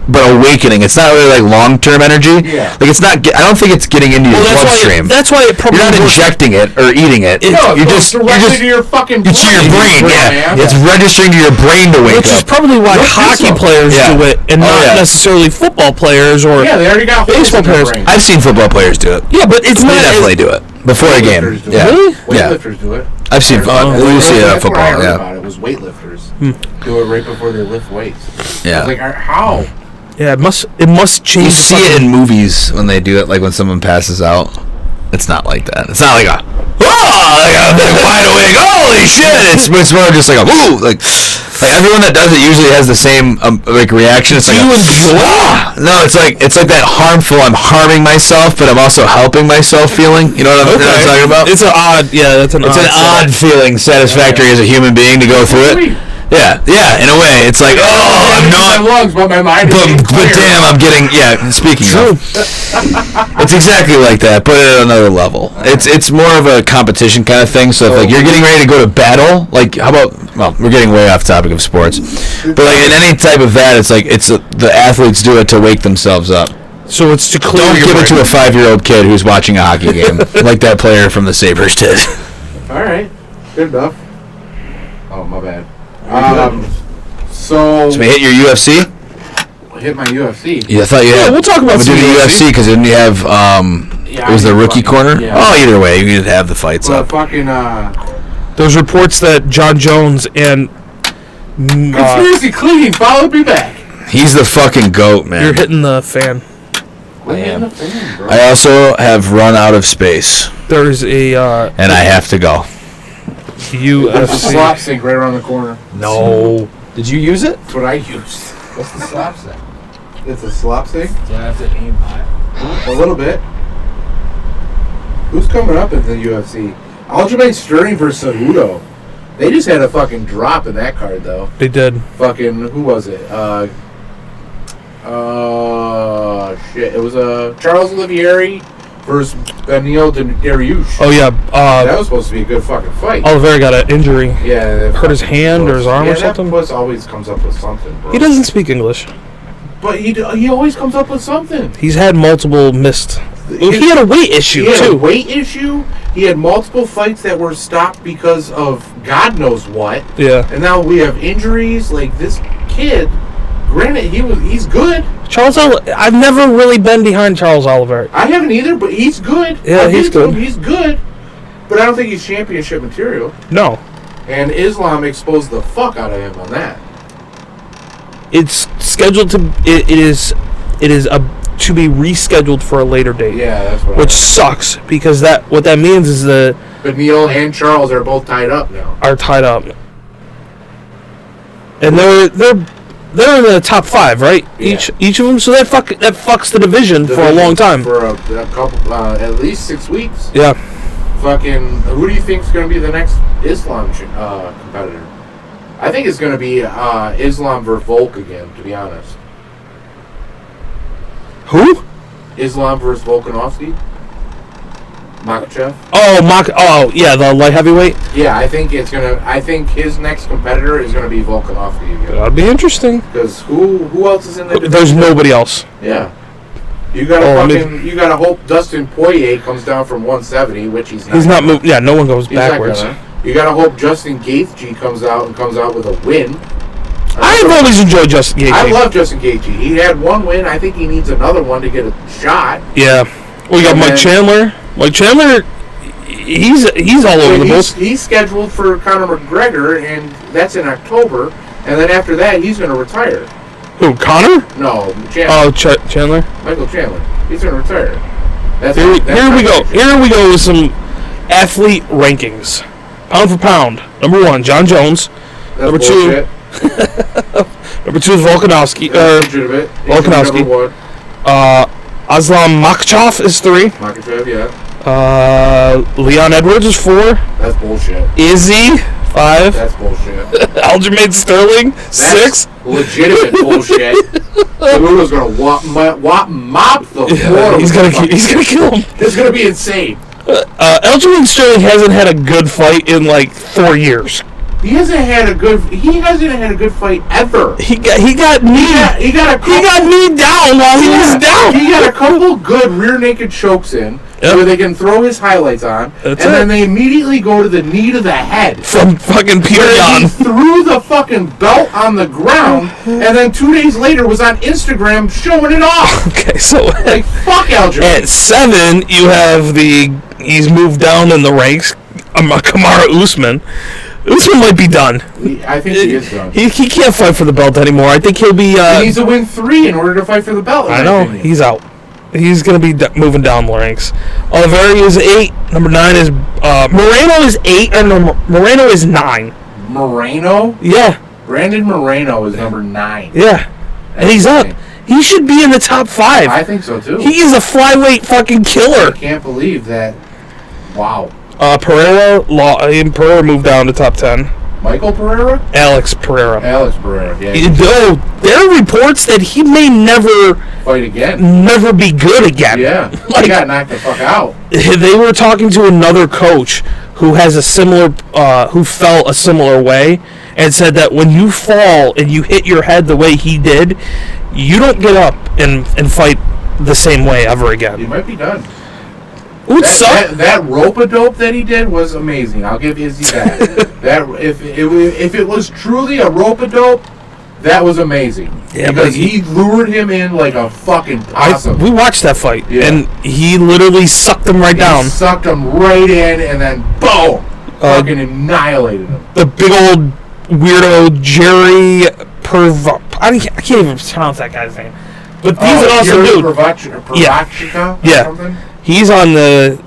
but awakening. It's not really like long-term energy. Yeah. Like it's not. I don't think it's getting into your bloodstream. That's why it probably you're not injecting it or eating it. You're just directly to your fucking brain. It's to your brain. Yeah. It's registering to your brain to wake up. Which is probably why hockey players do it, and not necessarily football players or they already got baseball players. I've seen football players do it. Yeah, but it's not. They definitely do it before a game. Yeah. Really? Weightlifters do it. I've seen. You see it in football. I heard about it was weightlifters do it right before they lift weights. Yeah. I was like, how? Yeah, it must change. You see it in movies when they do it, like when someone passes out. It's not like that. It's not like a wide awake. Holy shit! It's more just like a woo. Like everyone that does it usually has the same like reaction. It's like no. It's like that harmful. I'm harming myself, but I'm also helping myself feeling. You know what I'm talking about? It's an odd. Yeah, it's an odd feeling. Satisfactory as a human being to go through it. Yeah, in a way, it's like, I'm not. My lungs, but my mind. But damn, I'm getting. Yeah, speaking of, it's exactly like that, but at another level. It's more of a competition kind of thing. So if like you're getting ready to go to battle, like how about? Well, we're getting way off topic of sports, but like in any type of that, it's like the athletes do it to wake themselves up. So it's to clear. Don't give it to a 5-year-old kid who's watching a hockey game like that player from the Sabres did. All right, good enough. Oh, my bad. So we hit your UFC? Hit my UFC. Yeah, I thought you had. We'll talk about the UFC because didn't you have? It was the rookie corner. Yeah. Oh, either way, you could have the fights up. Fucking. There's reports that John Jones and conspiracy clean followed me back. He's the fucking GOAT, man. You're hitting the fan. I am. The fan, bro. I also have run out of space. There's a. And I have to go. There's a slop sink right around the corner. No. Did you use it? That's what I used. What's the slop sink? It's a slop sink? Do I have to aim high? A little bit. Who's coming up in the UFC? Aljamain Sterling versus Cejudo. They just had a fucking drop in that card, though. They did. Fucking, who was it? Shit. It was Charles Olivieri versus Beneil Dariush. Oh, yeah. That was supposed to be a good fucking fight. Oliveira got an injury. Yeah. Hurt his hand or his arm or something? That always comes up with something, bro. He doesn't speak English. But he always comes up with something. He's had multiple missed. He had a weight issue, too. He had a weight issue. He had multiple fights that were stopped because of God knows what. Yeah. And now we have injuries. Like, this kid, granted, he's good. I've never really been behind Charles Oliveira. I haven't either, but he's good. Yeah, he's good. He's good. But I don't think he's championship material. No. And Islam exposed the fuck out of him on that. It's scheduled to. It is to be rescheduled for a later date. Yeah, that's what. Which sucks because what that means is But Neil and Charles are both tied up now. Are tied up. And they're in the top 5, right? Yeah. Each of them. So that fucks the division for a long time. For a couple, at least 6 weeks. Yeah. Fucking, who do you think is going to be the next Islam competitor? I think it's going to be Islam versus Volk again, to be honest. Who? Islam versus Volkanovski. Makhachev. Oh, yeah, the light heavyweight. Yeah, I think his next competitor is going to be Volkanovski again. That'd be interesting. Because who else is in there? There's nobody else. Yeah. You gotta hope Dustin Poirier comes down from 170, which he's not. He's not moving. Yeah, no one goes backwards. You gotta hope Justin Gaethje comes out with a win. I've always enjoyed Justin Gaethje. I love Justin Gaethje. He had one win. I think he needs another one to get a shot. Yeah. We got Mike Chandler. Mike Chandler, he's all over the place. He's scheduled for Conor McGregor, and that's in October. And then after that, he's going to retire. Who, Conor? No, Chandler. Oh, Chandler? Michael Chandler. He's going to retire. Here we go. Here we go with some athlete rankings. Pound for pound. Number 1, John Jones. That's number bullshit. 2. Number 2 is Volkanovski. Volkanovski. Number 1. Aslam Makhachev is 3. Makhachev, yeah. Leon Edwards is 4. That's bullshit. Izzy, 5. That's bullshit. Aljamain Sterling, 6. Legitimate bullshit. Cejudo's gonna mop the floor. He's gonna kill him. It's gonna be insane. Aljamain Sterling hasn't had a good fight in like 4 years. He hasn't had a good fight ever. He got kneed. He got kneed down while he was down. He got a couple good rear naked chokes in where they can throw his highlights on, then they immediately go to the knee to the head from fucking Peter Yan. He threw the fucking belt on the ground, and then 2 days later was on Instagram showing it off. Okay, so like fuck Aljamain. At 7, you have he's moved down in the ranks. Kamaru Usman. Usman might be done. I think he is done. He can't fight for the belt anymore. I think he'll be. He needs to win 3 in order to fight for the belt. I know. He's out. He's going to be moving down the ranks. Oliveira is 8. Number 9 is Moreno is 8. Or no, Moreno is 9. Moreno? Yeah. Brandon Moreno is number 9. Yeah. And he's up. He should be in the top 5. I think so too. He is a flyweight fucking killer. I can't believe that. Wow. Pereira moved down to top 10. Michael Pereira? Alex Pereira. Yeah. Though there are reports that he may never fight again. Never be good again. Yeah. He got knocked the fuck out. They were talking to another coach who has a similar who felt a similar way and said that when you fall and you hit your head the way he did, you don't get up and fight the same way ever again. He might be done. That rope-a-dope that he did was amazing. I'll give Izzy that. If it was truly a rope-a-dope, that was amazing. Yeah, because he lured him in like a fucking possum. We watched that fight, and he literally sucked him down. Sucked him right in, and then boom, fucking annihilated him. The big old weirdo Jerry I can't even pronounce that guy's name. But he's an awesome dude. Yeah. He's on the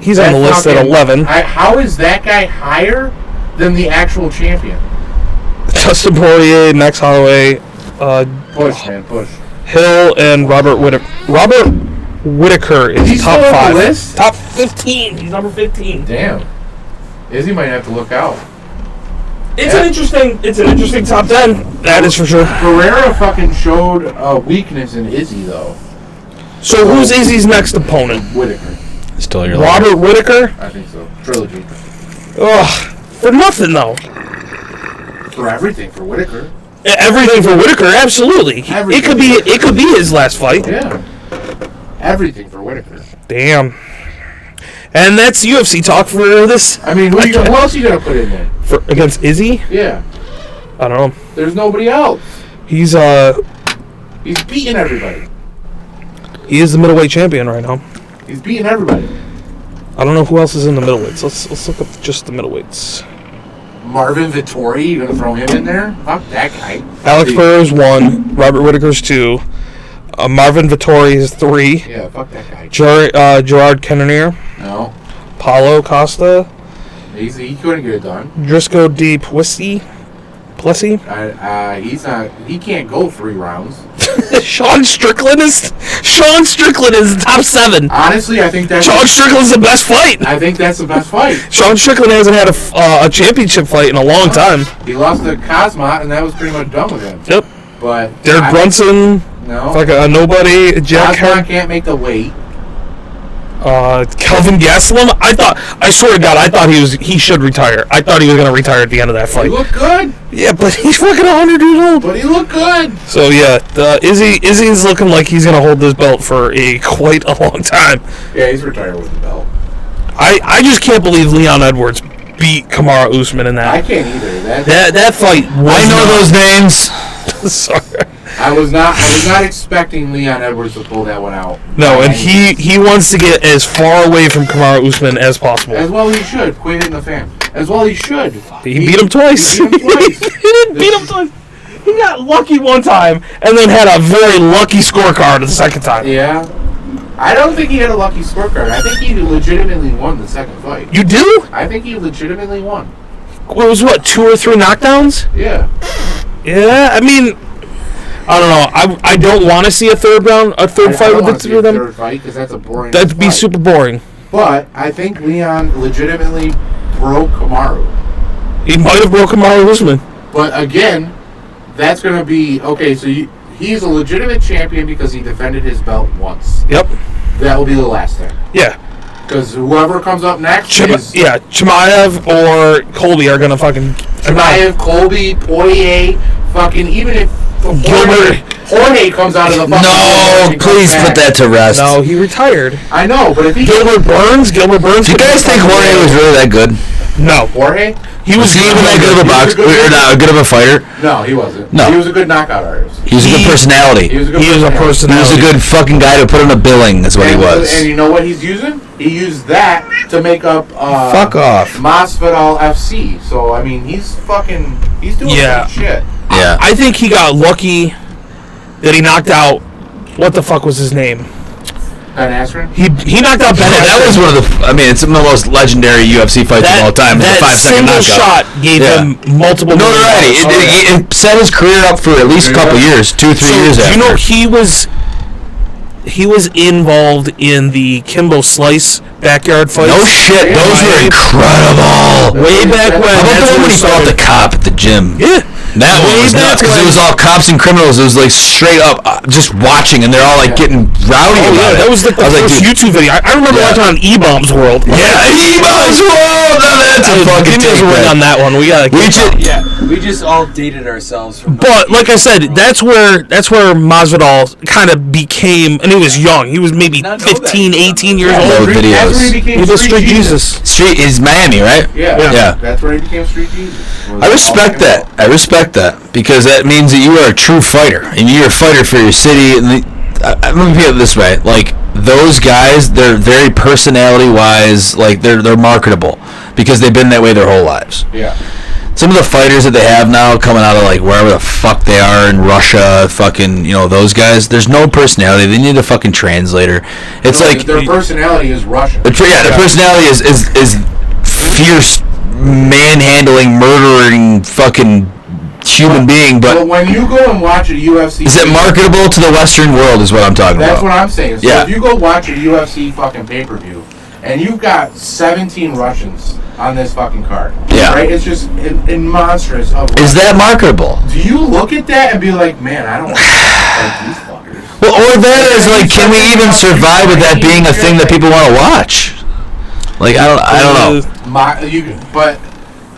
list at 11. How is that guy higher than the actual champion? Dustin Poirier, Max Holloway, push. Hill, and Robert Whittaker. Robert Whittaker is top 5. List? Top 15. He's number 15. Damn. Izzy might have to look out. It's an interesting top 10. That is for sure. Pereira fucking showed a weakness in Izzy though. So who's Izzy's next opponent? Whittaker. Still your Robert Whittaker? I think so. Trilogy. Ugh. For nothing though. For everything for Whittaker. Everything for Whittaker, absolutely. Everything. It could be his last fight. Yeah. Everything for Whittaker. Damn. And that's UFC talk for this. I mean, who else you gonna put in there? Against Izzy? Yeah. I don't know. There's nobody else. He's beating everybody. He is the middleweight champion right now. He's beating everybody. I don't know who else is in the middleweights. Let's look up just the middleweights. Marvin Vettori, you gonna throw him in there? Fuck that guy. Alex Pereira's 1. Robert Whittaker's 2. Marvin Vettori is 3. Yeah, fuck that guy. Gerard Cannonier. No. Paulo Costa. He couldn't get it done. Driscoll D. Plessy. He's not. He can't go 3 rounds. Sean Strickland is top 7. Honestly, I think that's Sean Strickland's the best fight. I think that's the best fight. Sean Strickland hasn't had a championship fight in a long time. He lost to Cosma, and that was pretty much done with him. Yep. But Derek Brunson. No. Like a nobody. Jack Cosma can't make the weight. Kelvin Gastelum. I swear to God, I thought he should retire. I thought he was gonna retire at the end of that fight. He looked good. Yeah, but he's fucking 100 years old. But he looked good. So yeah, Izzy's looking like he's gonna hold this belt for quite a long time. Yeah, he's retired with the belt. I just can't believe Leon Edwards beat Kamaru Usman in that. I can't either. That fight. I know those names. Sorry. I was not expecting Leon Edwards to pull that one out. No, and he wants to get as far away from Kamaru Usman as possible. As well he should. Quit hitting the fan. As well he should. He beat him twice. He didn't beat him twice. He got lucky one time and then had a very lucky scorecard the second time. Yeah. I don't think he had a lucky scorecard. I think he legitimately won the second fight. You do? I think he legitimately won. It was 2 or 3 knockdowns? Yeah. Yeah, I mean, I don't know. I don't want to see a third fight with the 2 of them. Third fight because that's a boring. That'd be super boring. But I think Leon legitimately broke Kamaru. He might have broken Kamaru Usman. But again, that's going to be okay. So he's a legitimate champion because he defended his belt once. Yep. That will be the last thing. Yeah. Because whoever comes up next is... Yeah, Chimaev or Colby are going to fucking... Chimaev, Colby, Poirier, fucking... Even if Jorge comes out of the fucking... No, please put that to rest. No, he retired. I know, but if he... Gilbert Burns. Do you guys think Jorge was really that good? No. Jorge? Was he even that good of a boxer? Or not good of a fighter? No, he wasn't. No. He was a good knockout artist. He was a good personality. He was a good fucking guy to put on a billing, is what he was. And you know what he's using? He used that to make up fuck off. Masvidal FC. So, I mean, he's doing some shit. Yeah. I think he got lucky that he knocked out, what the fuck was his name? Ben Askren? He knocked out Ben Askren. That was one of the, it's the most legendary UFC fights of all time. That 5-second knockout. shot gave him multiple notoriety. It set his career up for at least a couple years, 2-3 years after. You know, he was involved in the Kimbo Slice backyard fights. No shit, those were incredible. Way back when. How about the one when he fought the cop at the gym? Yeah. That one was nuts because it was all cops and criminals. It was like straight up just watching, and they're all like getting rowdy about it. That was like the first YouTube video. I remember watching on E-Bombs World. Yeah, E-Bombs World. No, that's a fucking take on that one. We just all dated ourselves. But like I said, that's where Masvidal kind of became, and he was young. He was maybe 15, 18 years old. That's where he became Street Jesus. Street is Miami, right? Yeah. That's where he became Street Jesus. I respect that. That because that means that you are a true fighter and you're a fighter for your city. And let me put it this way: like those guys, they're very personality-wise, like they're marketable because they've been that way their whole lives. Yeah. Some of the fighters that they have now coming out of like wherever the fuck they are in Russia, fucking those guys. There's no personality. They need a fucking translator. It's like their personality is Russian. Their personality is fierce, manhandling, murdering, fucking human being. But when you go and watch a UFC, is it marketable to the Western world? Is what I'm talking about. That's what I'm saying. So if you go watch a UFC fucking pay-per-view, and you've got 17 Russians on this fucking card, right? It's just in monstrous. Is that marketable? Do you look at that and be like, man, I don't want to fight these fuckers? Well, or that is like, can we even survive with that being a thing that people want to watch? Like, I don't know. But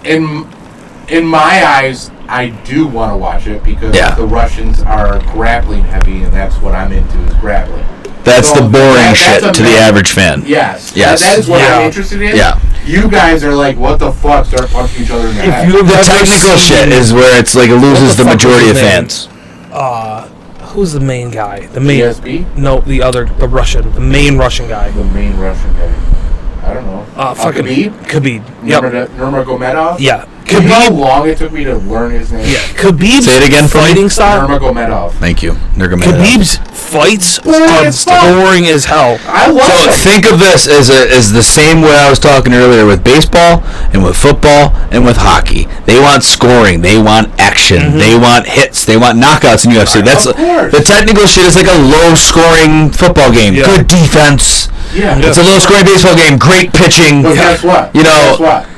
in my eyes, I do want to watch it because the Russians are grappling heavy, and that's what I'm into is grappling. That's the boring shit to the average fan. Yes. That is what I'm interested in. Yeah. You guys are like, what the fuck? Start punching each other in the head. The technical shit is where it's like it loses the majority of fans. Who's the main guy? The main. GSP? No, the Russian. The main Russian guy. The main Russian guy. I don't know. Fucking Khabib. Yep. Nurmagomedov? Yeah. You know how long it took me to learn his name? Yeah. Khabib's Say it again for fighting me. style. Nurmagomedov. Thank you. Nurmagomedov. Khabib's fights are boring as hell. I love it. Think of this as the same way I was talking earlier with baseball and with football and with hockey. They want scoring. They want action. Mm-hmm. They want hits. They want knockouts in UFC. That's the technical shit is like a low-scoring football game. Yeah. Good defense. Yeah. It's a low-scoring baseball game. Great pitching. But guess what? Guess what?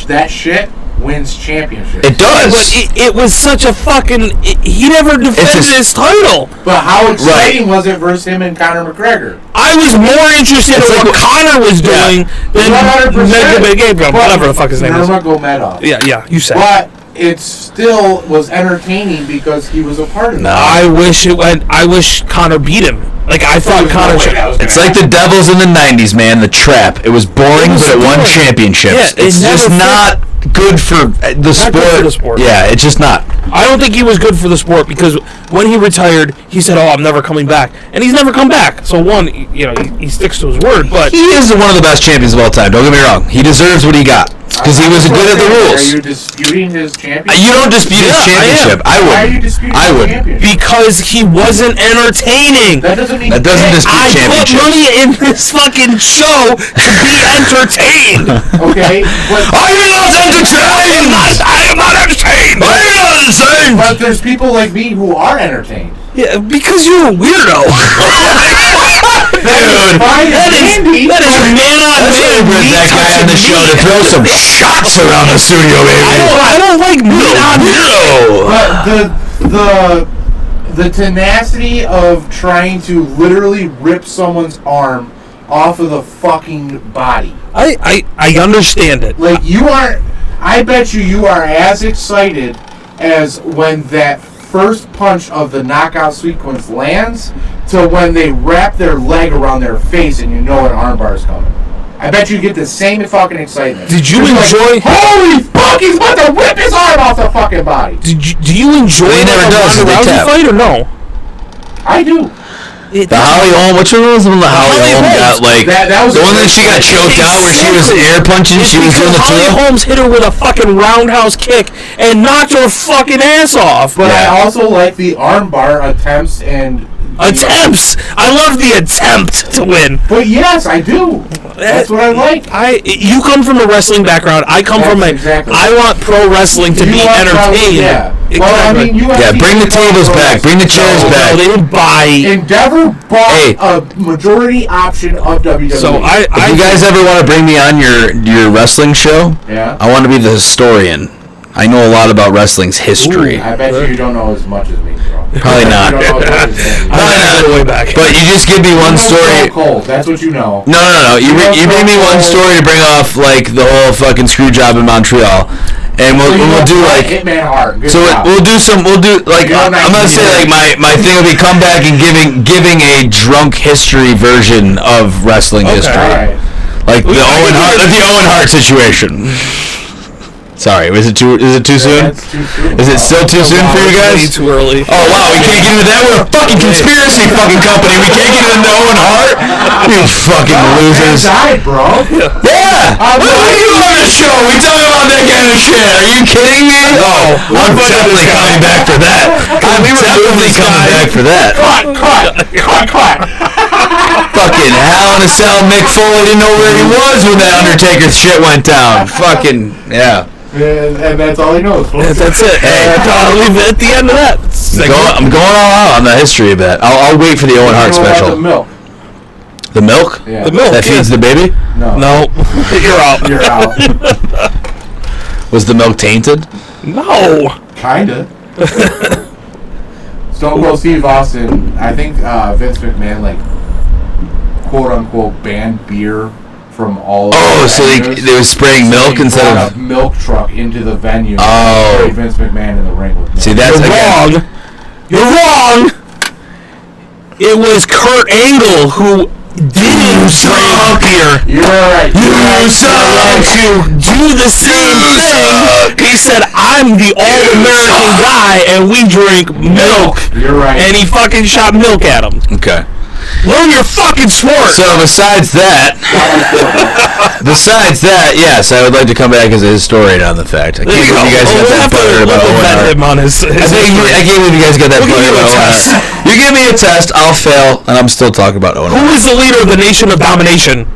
That shit wins championships. It does. But it was such a fucking... he never defended his title. But how exciting was it versus him and Conor McGregor? I was more interested in what Conor was doing than 100%. Whatever the fuck his name is. Nurmagomedov. Yeah, you said. But it still was entertaining because he was a part of it. I wish Conor beat him. Like, I thought Conor... It's like the Devils in the 90s, man. The Trap. It was boring, but it won championships. Yeah, it's just not good for the sport. Yeah, it's just not. I don't think he was good for the sport because when he retired, he said, "Oh, I'm never coming back," and he's never come back. So he sticks to his word. But he is one of the best champions of all time. Don't get me wrong; he deserves what he got because he was good at the rules. Are you disputing his championship? You don't dispute his championship. I would. Why are you disputing his championship? Because he wasn't entertaining. That doesn't mean dispute championship. I put money in this fucking show to be entertained. Okay, but I'm not entertained. I am not entertained. I am not entertained. But there's people like me who are entertained. Yeah, because you're a weirdo. Dude, that is man on man. That guy on the show to throw some shots around the studio, baby. I don't like man on man. But the tenacity of trying to literally rip someone's arm off of the fucking body. I understand it. Like, I bet you are as excited as when that first punch of the knockout sequence lands to when they wrap their leg around their face and you know an armbar is coming. I bet you get the same fucking excitement. Did you enjoy? Like, holy fuck! He's about to rip his arm off the fucking body. Do you enjoy the Ronda Rousey fight or no? I do. The Holly Holm, which one was the one that Holly Holm got, like, that was the one that she got choked out where she was air punching, she was doing the Holly Holmes hit her with a fucking roundhouse kick and knocked her fucking ass off. But I also like the armbar attempts and... Attempts! I love the attempt to win. But yes, I do. That's what I like. You come from a wrestling background. I come from a... Exactly. I want pro wrestling to be entertained. Yeah. Exactly. Well, I mean, bring the tables back. Bring the chairs back. No, they didn't buy... Endeavor bought a majority option of WWE. So if you guys ever want to bring me on your wrestling show, I want to be the historian. I know a lot about wrestling's history. Ooh, I bet you don't know as much as me, bro. Probably not. Probably not way back. But you just give me one story. Cold. That's what you know. No. You bring me one story to bring off like the whole fucking screw job in Montreal, and we'll do like. Hitman Hart. So we'll do like I'm gonna say like my thing will be come back and giving a drunk history version of wrestling history, right. Like the Owen Hart situation. Sorry, is it too soon? Is it still too soon for you guys? Way too early. Oh wow, we can't get into that. We're a fucking conspiracy fucking company. We can't get into Owen Hart. You fucking losers. Died, bro. Yeah. What are you on the show? We talking about that kind of shit. Are you kidding me? Oh, I'm definitely coming back for that. I'm definitely coming back for that. Cut. Fucking Hell in a Cell. Mick Foley didn't know where he was when that Undertaker shit went down. Fucking yeah. And that's all he knows. That's it. Hey, I'll leave it at the end of that. I'm going all out on the history of that. I'll wait for the Owen Hart special. The milk. The milk? Yeah. The milk. That feeds the baby? No. You're out. You're out. Was the milk tainted? No. Kinda. Stone Cold Steve Austin, I think Vince McMahon, like, quote unquote, banned beer from all. Oh, so they were spraying milk instead of a milk truck into the venue. Oh, Vince McMahon in the ring with milk. See, that's wrong. You're wrong. It was Kurt Angle who didn't drink beer. You're right. You suck. To do the same thing. He said, "I'm the all-American guy, and we drink milk." You're right. And he fucking shot milk at him. Okay. Learn your fucking sport. So besides that, yes, I would like to come back as a historian on the fact. I can't believe you guys got that buttered about Owen Hart. I can't believe you guys got that buttered about Owen Hart. You give me a test, I'll fail, and I'm still talking about Owen Hart. Who is the leader of the Nation of Domination?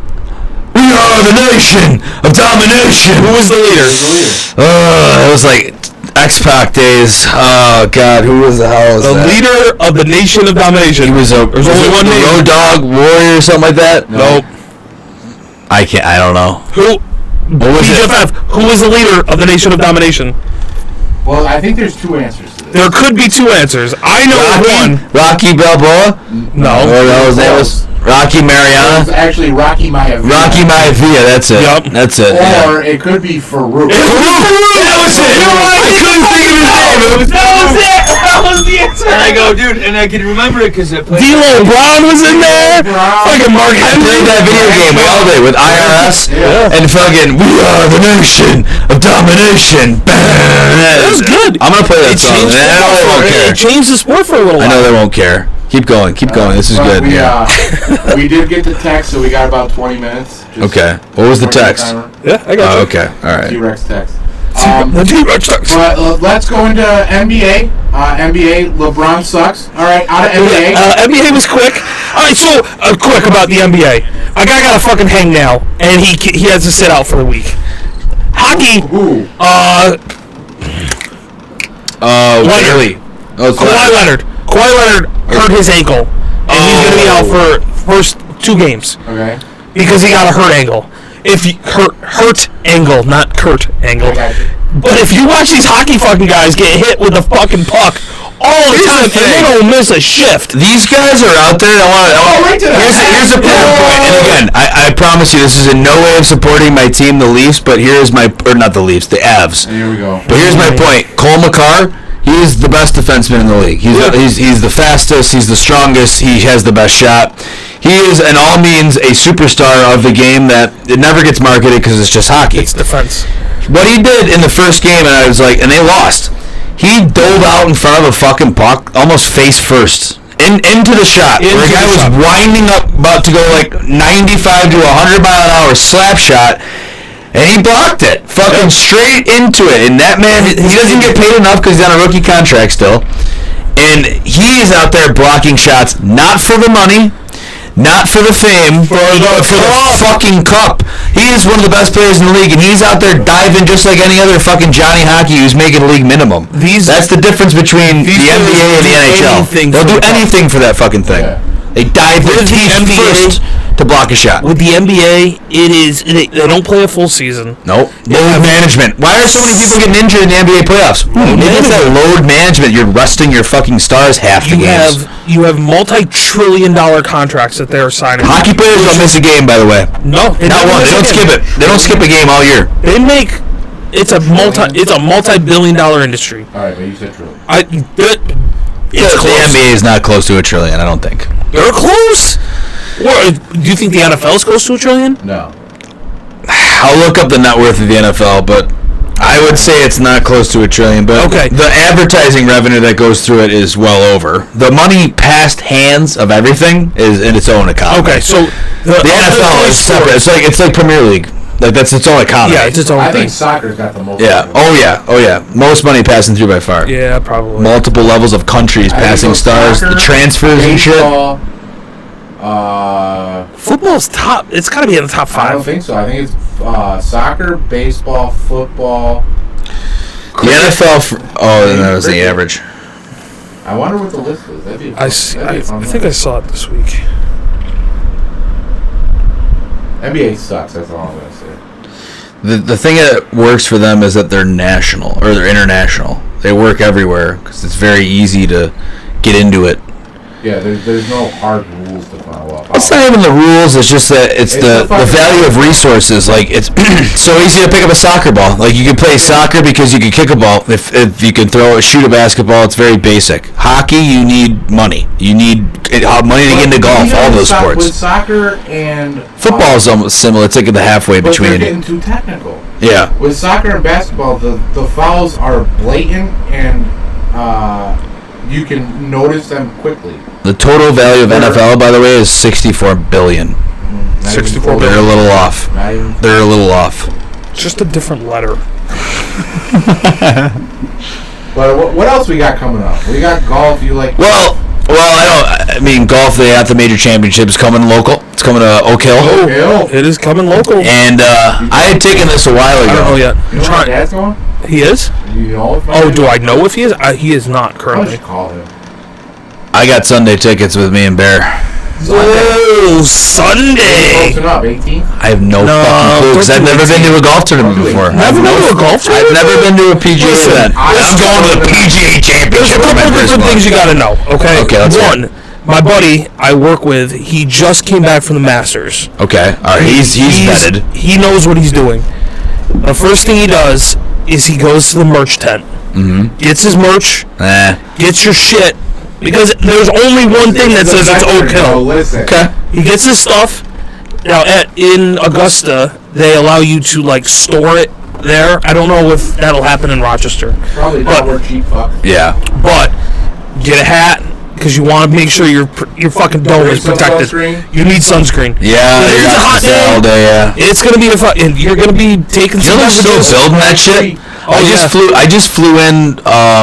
We are the Nation of Domination. Who was the leader? It was like X-Pac days. Oh God, who was the hell was the that? leader of the Nation of Domination? He was There's only one name. Road Dog Warrior or something like that. Nope. I don't know. Who? What was BFF. Who was the leader of the Nation of Domination? Well, I think there's two answers to this. There could be two answers. I know one. Rocky Balboa. No. His name was Rocky Mariana. It was actually Rocky Maivia. Rocky Maivia. That's it. Yep. That's it. Or it could be Farouk. That was it. I couldn't think of his name. That was the answer. And I go, dude, and I can remember it because it played. D'Lo Brown was in there. Fucking Mark I Henry. played that video game all day with IRS and fucking We Are the Nation of Domination. That was good. I'm gonna play that song. I know they won't care. It changed the sport for a little while. I know they won't care. Keep going. This is good. We did get the text, so we got about 20 minutes. Okay. What was the text? Yeah, I got you. Okay. All right. T-Rex text. The T-Rex text. But let's go into NBA. NBA, LeBron sucks. All right, out of NBA. NBA was quick. All right, so quick about the NBA. A guy got a fucking hangnail, and he has to sit out for a week. Hockey. Who? Leonard. Kawhi Leonard. Kawhi Leonard hurt his ankle, and he's going to be out for first 2 games. Okay. Because he got a hurt ankle. Hurt angle, not Kurt Angle. But if you watch these hockey fucking guys get hit with the fucking puck all the time, and they don't miss a shift. These guys are out there. Here's a point. And again, promise you, this is in no way of supporting my team, the Leafs, but here's my, or not the Leafs, the Avs. Here we go. But here's my point. Cole Makar, he's the best defenseman in the league. He's the fastest, he's the strongest, he has the best shot. He is, in all means, a superstar of the game that it never gets marketed because it's just hockey. It's defense. What he did in the first game, and I was like, and they lost. He dove out in front of a fucking puck, almost face first, into the shot, where a guy was winding up, about to go like 95 to 100 mile an hour slap shot, and he blocked it, fucking straight into it. And that man, he doesn't get paid enough because he's on a rookie contract still, and he is out there blocking shots, not for the money, not for the fame, for the fucking cup. He is one of the best players in the league, and he's out there diving just like any other fucking Johnny Hockey who's making league minimum. That's the difference between the NBA and the NHL. They'll do anything for that fucking thing. Yeah. They dive their teeth first to block a shot. With the NBA, they don't play a full season. Nope. Load management. Why are so many people getting injured in the NBA playoffs? Maybe it's that load management. You're resting your fucking stars half the games. You have multi-trillion-dollar contracts that they're signing. Hockey players don't miss a game, by the way. No, not one. They don't skip it. They don't skip a game all year. They make. It's a multi-billion-dollar industry. All right, but you said trillion. The NBA is not close to $1 trillion, I don't think. They're close? Do you think the NFL is close to $1 trillion? No. I'll look up the net worth of the NFL, but I would say it's not close to $1 trillion. But okay. The advertising revenue that goes through it is well over. The money past hands of everything is in its own economy. Okay, so the NFL is separate. It's like Premier League. Like that's its own economy. Yeah, it's its own thing. I think soccer's got the most. Yeah. Oh yeah. Most money passing through by far. Yeah, probably. Multiple levels of countries passing stars, soccer, the transfers baseball, and shit. Football's top. It's got to be in the top 5. I don't think so. I think it's soccer, baseball, football. The NFL. That was the average. I wonder what the list is. That'd be I think I saw it this week. NBA sucks. That's all I'm gonna say. The thing that works for them is that they're national or they're international. They work everywhere because it's very easy to get into it. Yeah, there's no hard rules to follow up. It's not even the rules. It's just that it's the value of resources. Like it's so easy to pick up a soccer ball. Like you can play soccer because you can kick a ball. If you can shoot a basketball, it's very basic. Hockey, you need money. You need money to get into golf. All those sports. With soccer and football is almost similar. It's like the halfway between. They're getting too technical. Yeah. With soccer and basketball, the fouls are blatant and you can notice them quickly. The total value of NFL, by the way, is $64 billion. 64 billion. They're a little off. They're a little off. Just a different letter. But what else we got coming up? We got golf. You like? Well, I mean, golf. They have the major championships coming local. It's coming to Oak Hill. Oh, it is coming local. And I had taken this a while ago. I don't know yet. You know my dad's going? He is? You know do I know if he is? He is not currently. I should call him. I got Sunday tickets with me and Bear. Oh, Sunday! Close enough, 18? I have no fucking clue because I've never been to a golf tournament before. Never been to a golf tournament? I've never been to a PGA event. I'm going to the PGA Championship. There's a couple different things you got to know, okay? Okay, let's One, my buddy I work with, he just came back from the Masters. Okay, all right, he's vetted. He knows what he's doing. The first thing he does is he goes to the merch tent, gets his merch, gets your shit, because there's only one thing that says it's Oak Hill. Okay. He gets his stuff. Now, in Augusta, they allow you to, store it there. I don't know if that'll happen in Rochester. Probably not worth cheap fuck. Yeah. But get a hat, because you want to make sure your fucking dome is protected. You need sunscreen. Yeah, it's a hot day. All day, yeah. It's gonna be and you're gonna be taking. You're still building that shit. I just flew in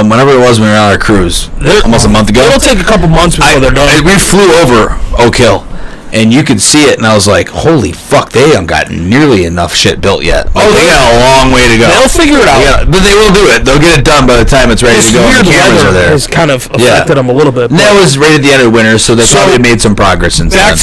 whenever it was when we were on our cruise, almost a month ago. It'll take a couple months before they're done. We flew over Oak Hill, and you could see it, and I was like, "Holy fuck! They haven't got nearly enough shit built yet. They got a long way to go. They'll figure it out, but they will do it. They'll get it done by the time it's ready to go. The cameras are there. Has kind of affected them a little bit. And that was right at the end of winter, so they probably made some progress since then.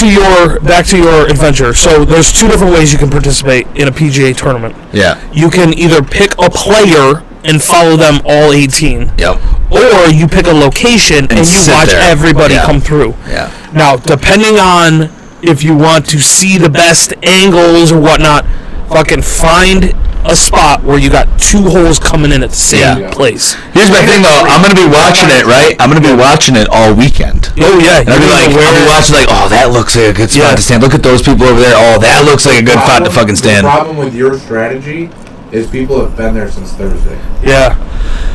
Back to your adventure. So there's two different ways you can participate in a PGA tournament. Yeah. You can either pick a player and follow them all 18. Yep. Or you pick a location and you watch everybody come through. Yeah. Now, depending on if you want to see the best angles or whatnot, fucking find a spot where you got 2 holes coming in at the same place. Here's my thing though, I'm gonna be watching it, right? I'm gonna be watching it all weekend. Oh yeah. And I'll be watching like, oh, that looks like a good spot to stand. Look at those people over there. Oh, that looks like a good spot to fucking stand. The problem with your strategy is people have been there since Thursday. Yeah.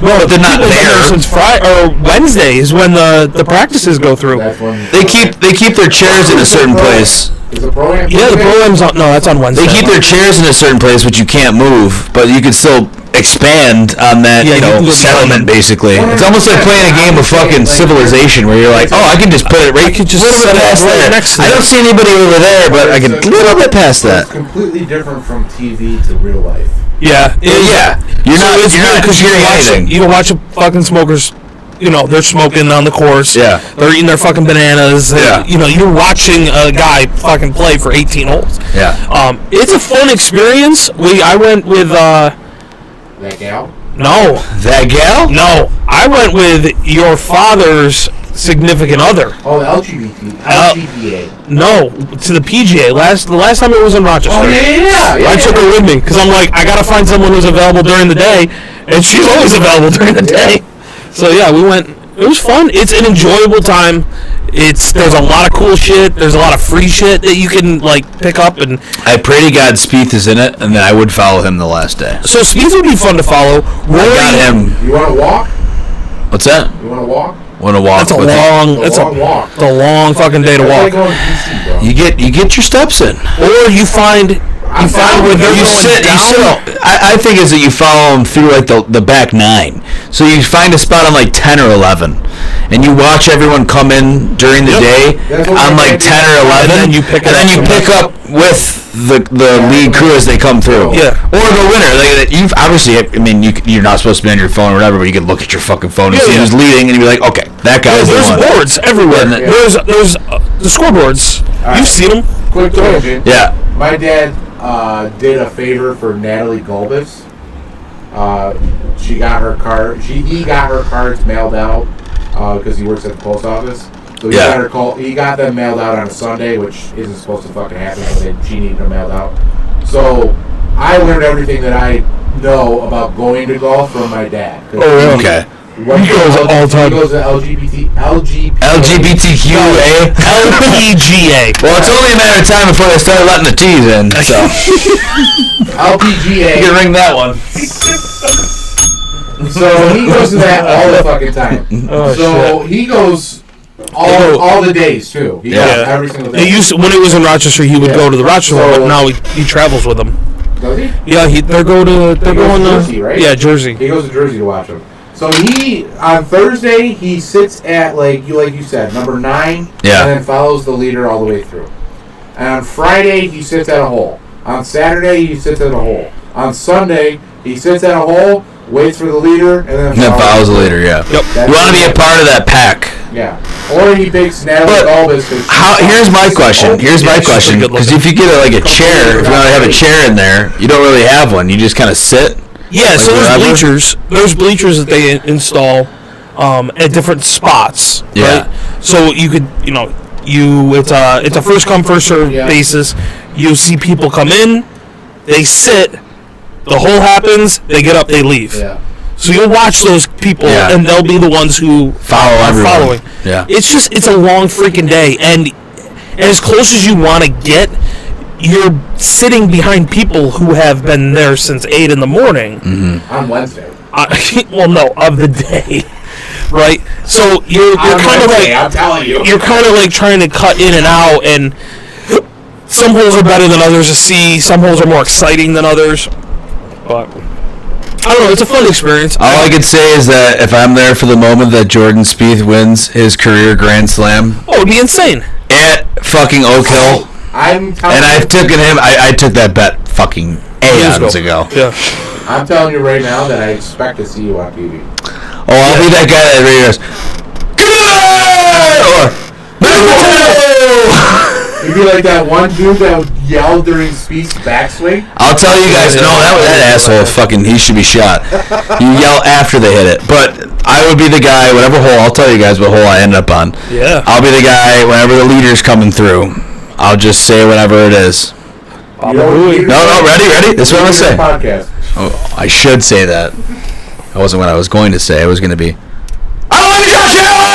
Well, but they're not there since Friday or Wednesday is when the practices go through. That's when they keep their chairs in a certain place. Is the pro-am? Yeah, the pro-am's on. No, that's on Wednesday. They keep their chairs in a certain place, which you can't move, but you can still expand on that, settlement, basically. It's almost like playing a game of fucking Civilization, where you're like, oh, I can just put it right, just a little bit past there. I don't see anybody over there, but I can a little bit past that. It's completely different from TV to real life. Yeah. You're not hearing anything. You can watch a fucking smokers. They're smoking on the course. Yeah. They're eating their fucking bananas. Yeah. You're watching a guy fucking play for 18 holes. Yeah. It's a fun experience. I went with that gal? No. That gal? No. I went with your father's significant other. Oh, the LGBTA. No, to the PGA. The last time it was in Rochester. Oh, yeah. I took her with me because I'm like, I gotta find someone who's available during the day, and she's always available during the day. So yeah, we went. It was fun. It's an enjoyable time. There's a lot of cool shit. There's a lot of free shit that you can pick up. And I pray to God Spieth is in it, and then I would follow him the last day. So Spieth would be fun to follow. I got him. You want to walk? What's that? You want to walk? Want to walk? That's a long walk. It's a long fucking day to walk. You get your steps in, or you find. Where they're going down. I think is that you follow them through the back 9. So you find a spot on 10 or 11, and you watch everyone come in during the day on 10 or 11, and then you pick up with the lead crew as they come through. Yeah. Or the winner. You've obviously, you're not supposed to be on your phone or whatever, but you can look at your fucking phone and see who's leading, and you're like, okay, that guy's the one. There's boards everywhere. There's the scoreboards. You've seen them. Quick tangent. Yeah. My dad did a favor for Natalie Golbis. He got her cards mailed out because he works at the post office. So he got them mailed out on a Sunday, which isn't supposed to fucking happen, but she needed them mailed out. So I learned everything that I know about going to golf from my dad. Oh, okay. He goes all the time. He goes to LGBTQA. LPGA. Well, it's only a matter of time before they start letting the T's in. So LPGA. You can ring that one. So he goes to that all the fucking time. He goes all the days too. He goes every single day. When it was in Rochester, he would go to the Rochester one, but now he travels with them. Does he? Yeah, they're going to Jersey, right? Yeah, Jersey. He goes to Jersey to watch them. So on Thursday, he sits at, like you said, number 9, and then follows the leader all the way through. And on Friday, he sits at a hole. On Saturday, he sits at a hole. On Sunday, he sits at a hole, waits for the leader, and then follows the leader, yeah. Yep. You want to be a part of that pack. Yeah. Or he picks Natalie Golbis. Here's my question. Because if you get a chair, if you want to have a chair in there, you don't really have one. You just kind of sit. Yeah, so there's bleachers. There's bleachers that they install at different spots. Yeah. Right? So you could, it's a first come first serve basis. You see people come in, they sit, the hole happens, they get up, they leave. Yeah. So you'll watch those people, and they'll be the ones who are following. Yeah. It's a long freaking day, and as close as you want to get, you're sitting behind people who have been there since 8 in the morning. Mm-hmm. On Wednesday. Of the day. Right? So you're kind of I'm telling you. You're kind of trying to cut in and out, and some holes are better than others to see. Some holes are more exciting than others. But I don't know. It's a fun experience. All I can say is that if I'm there for the moment that Jordan Spieth wins his career Grand Slam, it'd be insane. At fucking Oak Hill. I took that bet fucking eons ago. Yeah. I'm telling you right now that I expect to see you on TV. Oh, I'll be that guy that goes, You'd be like that one dude that would yell during Spieth's backswing. I'll tell you guys, that asshole fucking, he should be shot. You yell after they hit it. But I would be the guy, whatever hole, I'll tell you guys what hole I end up on. Yeah. I'll be the guy whenever the leader's coming through. I'll just say whatever it is. No, ready? This is what I'm going to say. Podcast. Oh, I should say that. That wasn't what I was going to say. It was going to be, I love Josh Allen!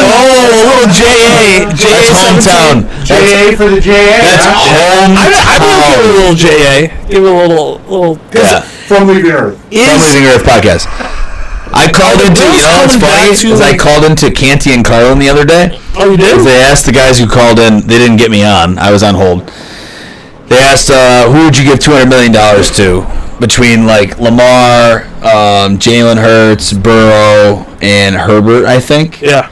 Oh, a little J.A. That's hometown. J.A. for the J.A. That's hometown. I would give it a little J.A. Give it a little. Yeah. From Leaving Earth. From Leaving Earth podcast. I called into, you know what's funny? Is I called into Canty and Carlin the other day. Oh, you did? They asked the guys who called in. They didn't get me on. I was on hold. They asked, who would you give $200 million to between, like, Lamar, Jalen Hurts, Burrow, and Herbert, I think? Yeah.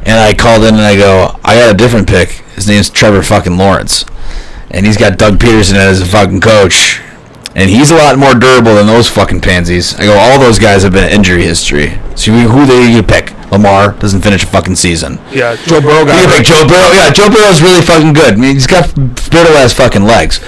And I called in and I go, I got a different pick. His name's Trevor fucking Lawrence. And he's got Doug Peterson as a fucking coach. And he's a lot more durable than those fucking pansies. I go, all those guys have been injury history. So who do you pick? Lamar doesn't finish a fucking season. Yeah, Joe Burrow got pick Joe Burrow. Yeah, Joe Burrow's really fucking good. I mean, he's got brittle ass fucking legs.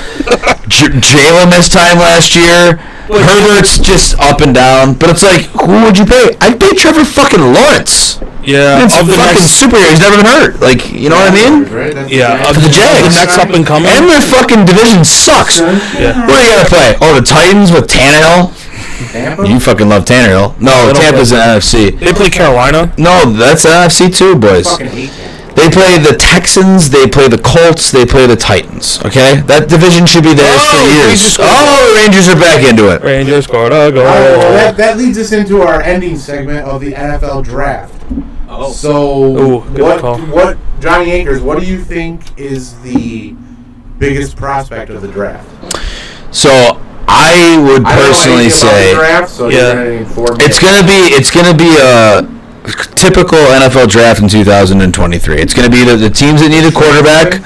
Jalen missed time last year. Herbert's just up and down. But it's like, who would you pay? I'd pay Trevor fucking Lawrence. Yeah, it's a fucking superhero. He's never been hurt. Like, you know what I mean? Yeah, for the Jags. The next up and coming. And their fucking division sucks. Yeah. What do you gotta play? Oh, the Titans with Tannehill? Tampa? You fucking love Tannehill. No, Tampa's an NFC. They play Carolina? No, that's an NFC too, boys. They play the Texans, they play the Colts, they play the Titans, okay? That division should be theirs for years. The Rangers are back into it. Rangers scored a goal. That leads us into our ending segment of the NFL draft. Oh. So, call. what, Johnny Akers, what do you think is the biggest prospect of the draft? So, I would personally say, it's gonna be a typical NFL draft in 2023. It's going to be the teams that need a quarterback.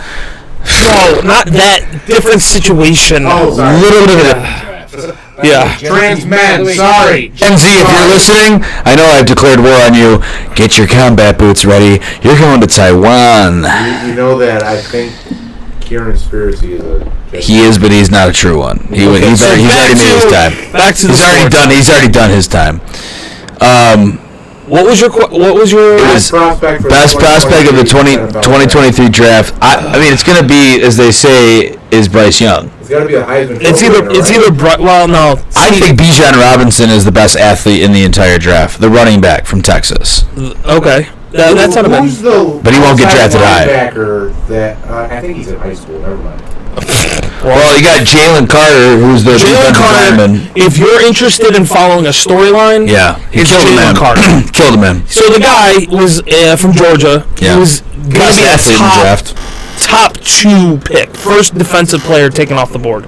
No, not that. Different situation. Oh, sorry. Little bit of yeah. Trans men, sorry. MZ, if you're listening, I know I've declared war on you. Get your combat boots ready. You're going to Taiwan. You know that I think Kieran Spiracy is a... He is, but he's not a true one. He's already made his time. Back to He's already done his time. What was your best prospect of the 2023 draft? I mean, it's going to be, as they say, is Bryce Young. It's got to be a Heisman. It's either well, no. I think Bijan Robinson is the best athlete in the entire draft. The running back from Texas. Okay, that's not a bad. But he won't get drafted high. I think he's in high school. Never mind. Well, you got Jalen Carter, who's the defensive lineman. If you're interested in following a storyline, he killed Jalen Carter. Killed him, man. So the guy was from Georgia. Yeah. He was best athlete in the draft. Top 2 pick, first defensive player taken off the board.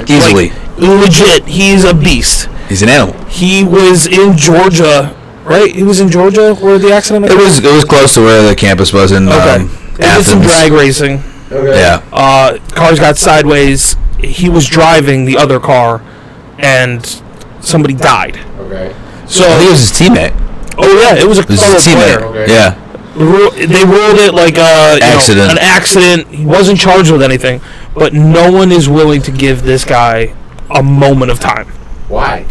Easily. Like, legit, he's a beast. He's an animal. He was in Georgia, right? He was in Georgia where the accident occurred? It was close to where the campus was in Athens. They did some drag racing. Okay. Yeah. Cars got sideways. He was driving the other car, and somebody died. Okay. So he was his teammate. Oh yeah, it was a fellow player. Okay. Yeah. They ruled it like an accident. He wasn't charged with anything, but no one is willing to give this guy a moment of time. Why?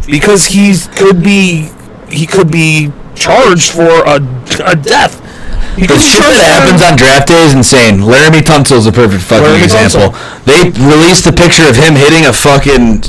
Because he could be charged for a death. The shit that happens on draft day is insane. Laramie Tunsil's a perfect fucking example. They released a picture of him hitting a fucking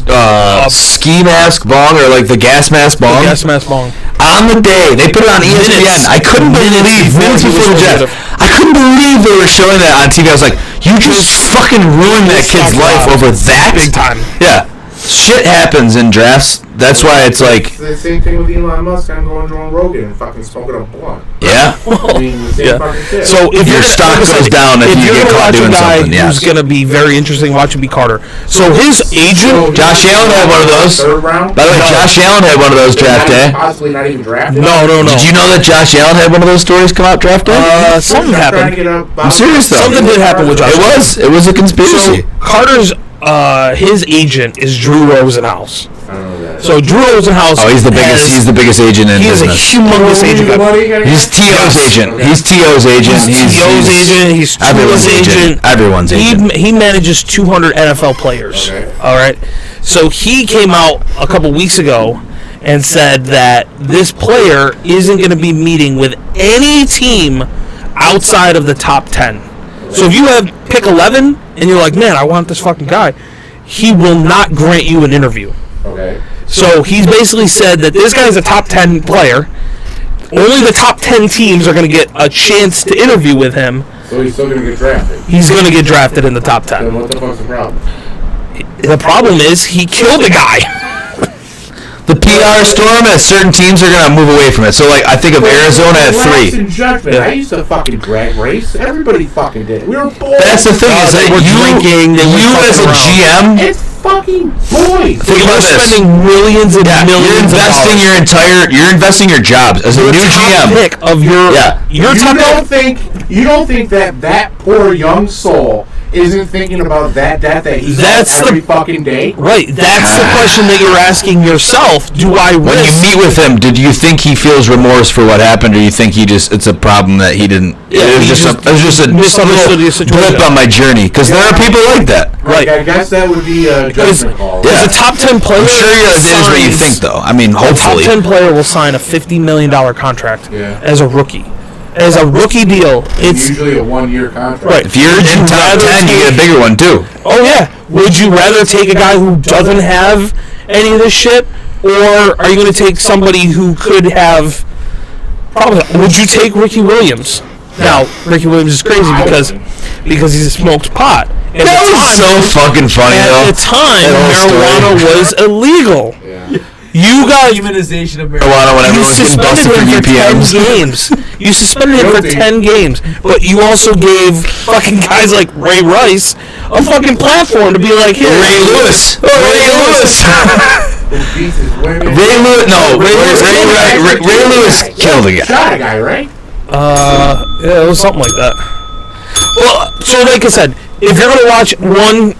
ski mask bong, or like the gas mask bong. Gas mask bong. On the day. They put it on ESPN. I couldn't believe minutes before the draft. I couldn't believe they were showing that on TV. I was like, you just fucking ruined that kid's life over that? Big time. Yeah. Shit happens in drafts. That's why it's like... It's the same thing with Elon Musk. I'm going to Joe Rogan and fucking smoking a blunt. Yeah. I mean, the same fucking shit. So if your stock goes down if you get caught doing something, yeah. Who's going to be very interesting watching B. Carter. So his agent... Josh Allen had one of those. Third round? By the way, Josh Allen had one of those draft day. Possibly not even drafted? No. Did you know that Josh Allen had one of those stories come out draft day? Something happened. I'm serious though. Something did happen with Josh Allen. It was a conspiracy. So Carter's... his agent is Drew Rosenhaus. So Drew Rosenhaus. Oh, he's the biggest agent in business. He is a humongous agent. He's T.O.'s agent. He's T.O.'s agent. He's T.O.'s agent. He's everyone's agent. Everyone's agent. He manages 200 NFL players. Okay. All right. So he came out a couple weeks ago and said that this player isn't going to be meeting with any team outside of the top 10. So if you have pick 11 and you're like, man, I want this fucking guy, he will not grant you an interview. Okay. So he's basically said that this guy's a top 10 player. Only the top 10 teams are going to get a chance to interview with him. So he's still going to get drafted? He's going to get drafted in the top 10. Then what the fuck's the problem? The problem is he killed a guy. The PR storm at certain teams are going to move away from it. So, like, I think of Arizona at 3. Judgment. I used to fucking drag race. Everybody fucking did. We were boys. That's the thing is that you as a GM... It's fucking boys. Think about this. Spending millions and millions You're investing your jobs. As a new GM. Pick of your You don't think that poor young soul isn't thinking about that he's every fucking day? Right. That's the question that you're asking yourself. Do I risk? When you meet with him, did you think he feels remorse for what happened, or you think it's a problem that he didn't? Yeah, it was just a blip on my journey. Because there are people like that. Right. I guess that would be a judgment call. As a top 10 player, I'm sure it is what you think, though. I mean, hopefully. A top 10 player will sign a $50 million contract as a rookie. As a rookie deal, it's usually a 1-year contract. Right. If you're in top 10, you get a bigger one too. Oh yeah. Would you rather take a guy who doesn't have any of this shit, or are you going to take somebody who could have? Probably. Would you take Ricky Williams? Now, Ricky Williams is crazy because he's smoked pot. That was so fucking funny though. At the time, marijuana was illegal. Yeah. You got humanization of marijuana when everyone's getting busted for UPMs. You suspended him for 10 games, but you also gave fucking guys like Ray Rice a fucking platform to be like, here, Ray Lewis. Ray Lewis killed a guy. Shot a guy, right? Yeah, it was something like that. Well, so like I said, if you're gonna watch one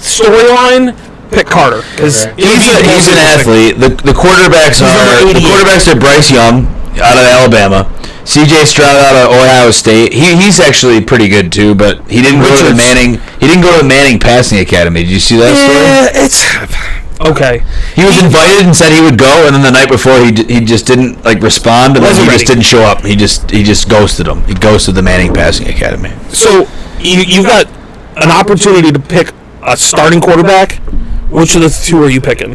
storyline, pick Carter because he's an athlete. The quarterbacks are Bryce Young out of Alabama, C.J. Stroud out of Ohio State. He's actually pretty good too, but he didn't go to the Manning. He didn't go to the Manning Passing Academy. Did you see that story? Yeah, it's okay. He was invited and said he would go, and then the night before he just didn't respond, and then he just didn't show up. He just ghosted him. He ghosted the Manning Passing Academy. So you've got an opportunity to pick a starting quarterback. Which of the two are you picking?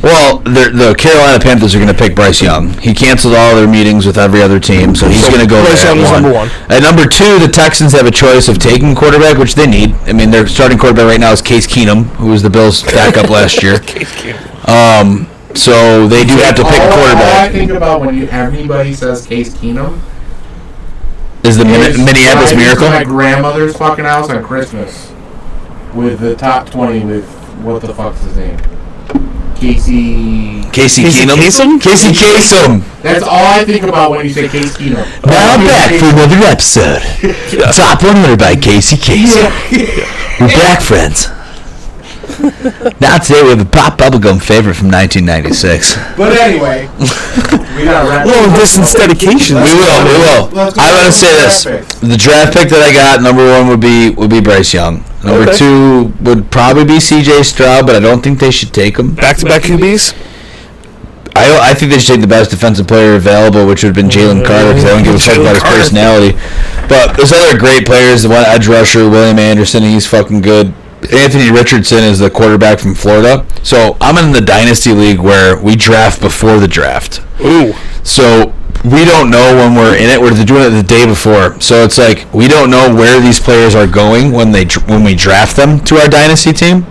Well, the Carolina Panthers are going to pick Bryce Young. He canceled all their meetings with every other team, so he's going to go Bryce Young is number 1. At number 2, the Texans have a choice of taking quarterback, which they need. I mean, their starting quarterback right now is Case Keenum, who was the Bills' backup last year. Case Keenum. So they do have to pick a quarterback. All I think about when anybody says Case Keenum is the Minneapolis Miracle. My grandmother's fucking house on Christmas with the top 20 with. What the fuck's his name? Casey Kasem? Casey Kasem. That's all I think about when you say Case Keenum. Now I'm back for another episode. Top 100 by Casey Kasem. Yeah. We're back, friends. Now today we have a pop bubblegum favorite from 1996. But anyway, we gotta wrap long distance dedication. We will. I want to say this: the draft pick that I got, number 1 would be Bryce Young. Number 2 would probably be C.J. Stroud, but I don't think they should take him. Back-to-back QBs. I think they should take the best defensive player available, which would have been Jalen Carter, because I don't give a fuck about his personality. But there's other great players. The one edge rusher, William Anderson, he's fucking good. Anthony Richardson is the quarterback from Florida. So I'm in the Dynasty League where we draft before the draft. Ooh. So we don't know when we're in it. We're doing it the day before. So it's like we don't know where these players are going when we draft them to our Dynasty team.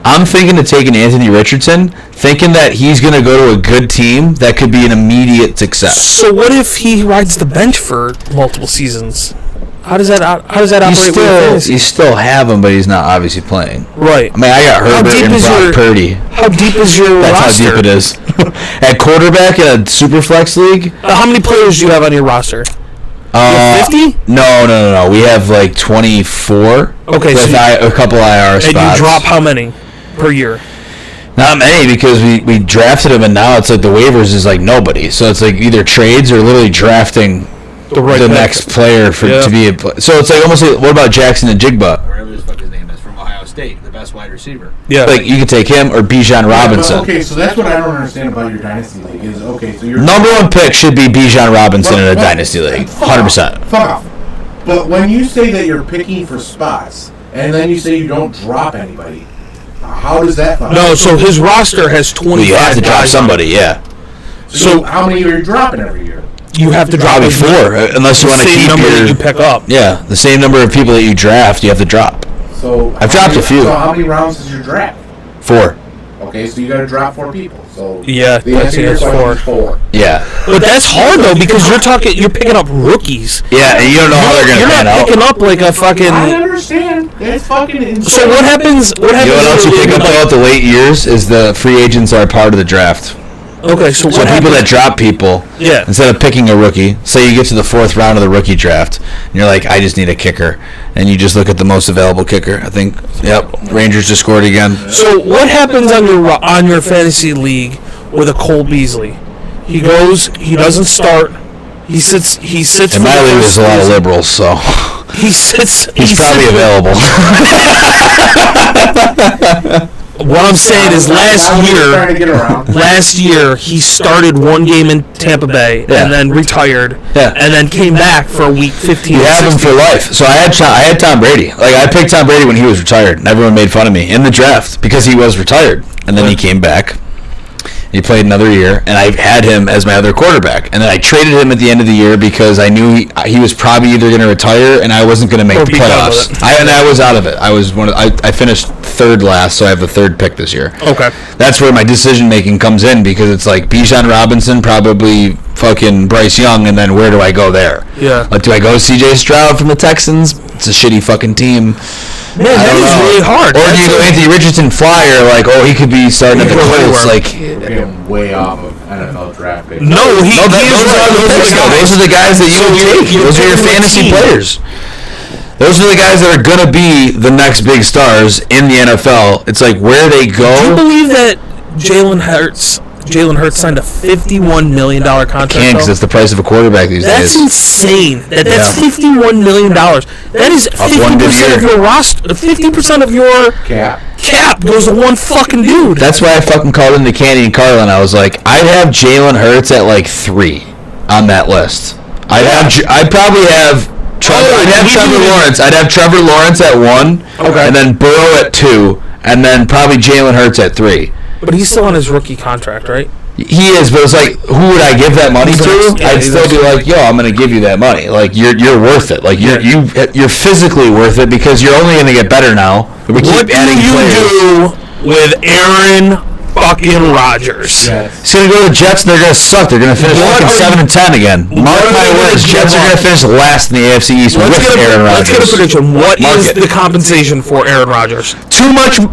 I'm thinking of taking Anthony Richardson, thinking that he's going to go to a good team that could be an immediate success. So what if he rides the bench for multiple seasons? How does that operate? You still have him, but he's not obviously playing. Right. I mean, I got Herbert and Brock Purdy. How deep is your That's roster? how deep it is. At quarterback in a super flex league. How many players do you have on your roster? 50? No. We have like 24. Okay, with a couple IR spots. And you drop how many per year? Not many, because we drafted him, and now it's like the waivers is like nobody. So it's like either trades or literally drafting the next player to be a. So it's like almost like, what about Jackson and Jigba? Whatever the fuck his name is, from Ohio State, the best wide receiver. Yeah, like you could take him or Bijan Robinson. Okay, so that's what I don't understand about your Dynasty League is so your number 1 pick should be Bijan Robinson in a Dynasty League, 100%. Fuck off. But when you say that you're picking for spots, and then you say you don't drop anybody, how does that? No, so his roster has 25. You have to drop somebody, yeah. So how many are you dropping every year? You have to drop probably 4, unless you want to keep number your. that you pick up. Yeah, the same number of people that you draft, you have to drop. So I've dropped a few. So how many rounds is your draft? 4. Okay, so you got to drop 4 people. So yeah, the answer to your question is 4. Yeah, but that's hard though because you're picking up rookies. Yeah, and you don't know how they're gonna pan out. You're not picking up like a fucking. I understand. That's fucking insane. So what happens? You know what else you pick up though at the late years is the free agents are part of the draft. Okay, so people that drop people, instead of picking a rookie, say you get to the 4th round of the rookie draft, and you're like, I just need a kicker, and you just look at the most available kicker. I think, Rangers just scored again. So what happens on your fantasy league with a Cole Beasley? He goes, he doesn't start. He sits. In my league, there's a lot of liberals, so he sits. He's probably available. What I'm saying is last year he started one game in Tampa Bay and then retired and then came back for week 15. You have him for life. So I had Tom Brady. Like I picked Tom Brady when he was retired, and everyone made fun of me in the draft because he was retired, and then he came back. He played another year, and I had him as my other quarterback. And then I traded him at the end of the year because I knew he was probably either going to retire, and I wasn't going to make the playoffs. I was out of it. I finished 3rd last, so I have the 3rd pick this year. Okay. That's where my decision making comes in because it's like Bijan Robinson, probably fucking Bryce Young, and then where do I go there? Yeah. Like, do I go C.J. Stroud from the Texans? It's a shitty fucking team. Man, that is really hard. Or do you go Anthony Richardson flyer, like, he could be starting at the Colts, like... We're getting way off of NFL draft picks. No, those are the guys that you would take. Those are your fantasy players. Those are the guys that are going to be the next big stars in the NFL. It's like, where they go... Do you believe that Jalen Hurts signed a $51 million contract? Can't, because it's the price of a quarterback these days. That's insane. That's $51 million. That is 50% of your roster. 50% of your cap goes to one fucking dude. That's why I fucking called into Candy and Carlin. I was like, I'd have Jalen Hurts at like 3 on that list. I'd probably have Trevor Lawrence. I'd have Trevor Lawrence at 1, and then Burrow at 2, and then probably Jalen Hurts at 3. But he's still on his rookie contract, right? He is, but it's like, who would I give that money to? I'd still be like, yo, I'm going to give you that money. Like, you're worth it. Like, you're physically worth it because you're only going to get better now. We keep adding players. What do you do with Aaron fucking Rodgers? He's going to go to the Jets, and they're going to suck. They're going to finish fucking 7-10 again. Mark my words, Jets are going to finish last in the AFC East with Aaron Rodgers. Let's get a prediction. What is the compensation for Aaron Rodgers? Too much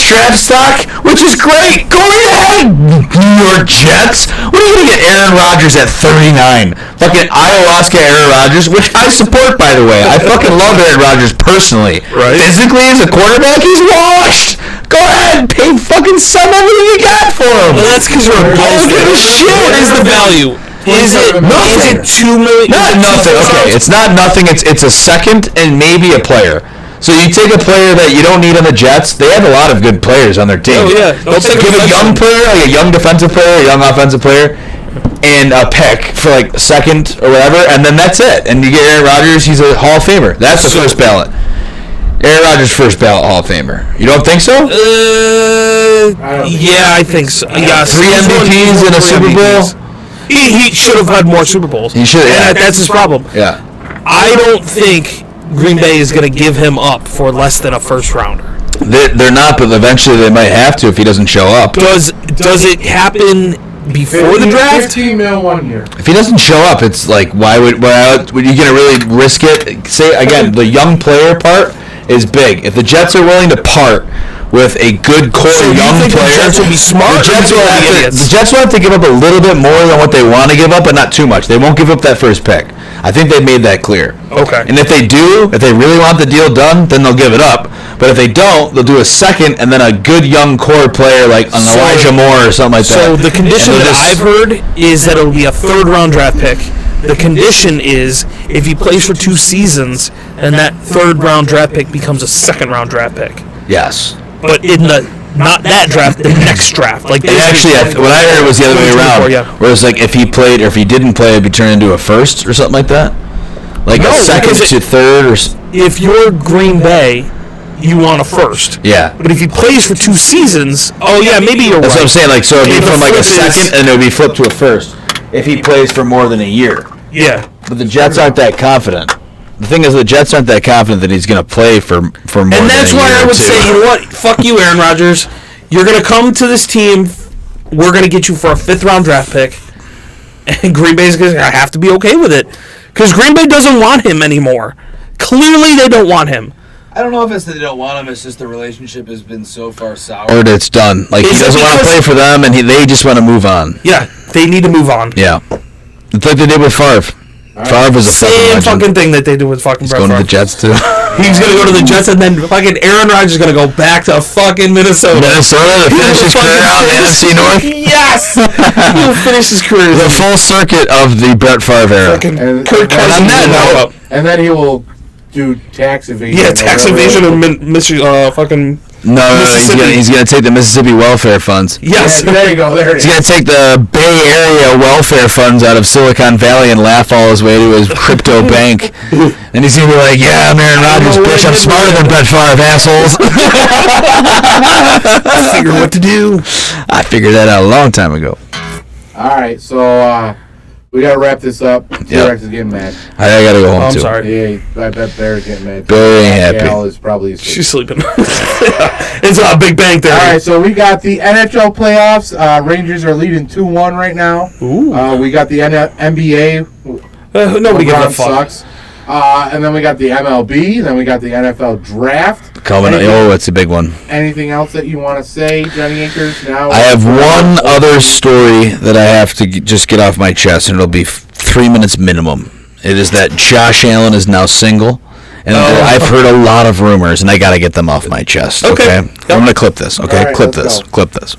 draft stock, which is great. Go ahead, New York Jets. What are you going to get Aaron Rodgers at 39? Fucking ayahuasca Aaron Rodgers, which I support, by the way. I fucking love Aaron Rodgers personally. Right. Physically, as a quarterback, he's washed. Go ahead and pay fucking some everything you got for him. Well, that's because you're a bullshit. What is the value? Is it nothing? Is it $2 million? Not nothing. Okay, it's not nothing. It's a second and maybe a player. So you take a player that you don't need on the Jets. They have a lot of good players on their team. Oh yeah. Give a young player, like a young defensive player, a young offensive player, and a pick for like second or whatever, and then that's it. And you get Aaron Rodgers. He's a Hall of Famer. That's the first ballot. Aaron Rodgers, first ballot Hall of Famer. You don't think so? Yeah, I think so. Yeah, 3 MVPs in a Super Bowl. He should have had more Super Bowls. He should. Yeah. That's his problem. Yeah. I don't think Green Bay is going to give him up for less than a first rounder. They're not, but eventually they might have to if he doesn't show up. Does it happen before the draft? $15 million 1 year. If he doesn't show up, it's like why would you going to really risk it? Say again, the young player part is big. If the Jets are willing to part with a good core young player, the Jets will be smart. The Jets will have to give up a little bit more than what they want to give up, but not too much. They won't give up that first pick. I think they've made that clear. Okay. And if they really want the deal done, then they'll give it up. But if they don't, they'll do a second and then a good young core player like an Elijah Moore or something like that. So the condition that I've heard is that it'll be a 3rd round draft pick. The condition is if he plays for 2 seasons, and that 3rd round draft pick becomes a 2nd round draft pick. Yes. But in not that draft, the next draft. Like actually, what I heard was the other way around. Where it's like if he played or if he didn't play, it'd be turned into a first or something like that. Like a second to third? If you're Green Bay, you want a first. Yeah. But if he plays for 2 seasons, maybe you're That's right. what I'm saying. Like, so it'd be from like a second, and it would be flipped to a first if he plays for more than a year. Yeah. But the Jets aren't that confident. The thing is, the Jets aren't that confident that he's going to play for more than a year. And that's why I would say, you know what? Fuck you, Aaron Rodgers. You're going to come to this team. We're going to get you for a 5th-round draft pick. And Green Bay's going to have to be okay with it. Because Green Bay doesn't want him anymore. Clearly, they don't want him. I don't know if it's that they don't want him. It's just the relationship has been so far sour. Or it's done. Like, he doesn't want to play for them, and they just want to move on. Yeah, they need to move on. Yeah. It's like they did with Favre. Favre was a same fucking thing that they do with fucking Brett Favre. Favre. He's going to the Jets, too. He's going to go to the Jets, and then fucking Aaron Rodgers is going to go back to fucking Minnesota. To finish his career out in the NFC North? Yes! He'll finish his career. The full circuit of the Brett Favre era. And then he will do tax evasion. Yeah, tax evasion and fucking... No, he's gonna take the Mississippi welfare funds. Yes, yeah, there you go. There it is. He's gonna take the Bay Area welfare funds out of Silicon Valley and laugh all his way to his crypto bank. And he's gonna be like, "Yeah, I'm Aaron Rodgers, bitch. I'm smarter than Brett Favre, assholes." I figured what to do. I figured that out a long time ago. All right, so we gotta wrap this up. T-Rex is getting mad. I gotta go home too. I'm sorry. Yeah, I bet Bear's getting mad. Barry ain't happy. Gal is probably asleep. She's sleeping. It's a Big Bang Theory. All right, so we got the NHL playoffs. Rangers are leading 2-1 right now. Ooh. We got the NBA. Nobody gives a LeBron fuck. sucks. And then we got the MLB. Then we got the NFL draft. It's a big one. Anything else that you want to say, Johnny Akers? Now I have one other story that I have to just get off my chest, and it'll be 3 minutes minimum. It is that Josh Allen is now single, and I've heard a lot of rumors, and I got to get them off my chest. Okay? I'm going to clip this. Okay, right, clip this.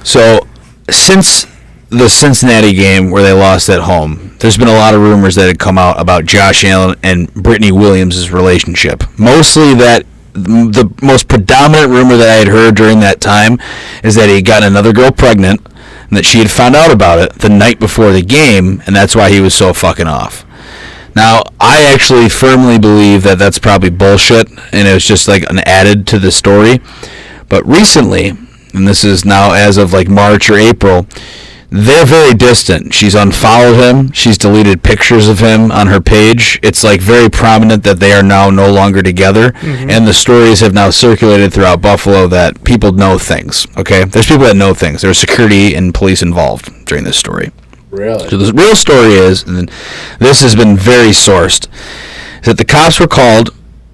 So, since the Cincinnati game where they lost at home, there's been a lot of rumors that had come out about Josh Allen and Brittany Williams' relationship. Mostly that the most predominant rumor that I had heard during that time is that he had gotten another girl pregnant and that she had found out about it the night before the game, and that's why he was so fucking off. Now, I actually firmly believe that that's probably bullshit, and it was just like an added to the story. But recently, and this is now as of like March or April, they're very distant. She's unfollowed him. She's deleted pictures of him on her page. It's like very prominent that they are now no longer together. Mm-hmm. And the stories have now circulated throughout Buffalo that people know things. Okay? There's people that know things. There's security and police involved during this story. Really? So the real story is, and this has been very sourced, is that the cops were called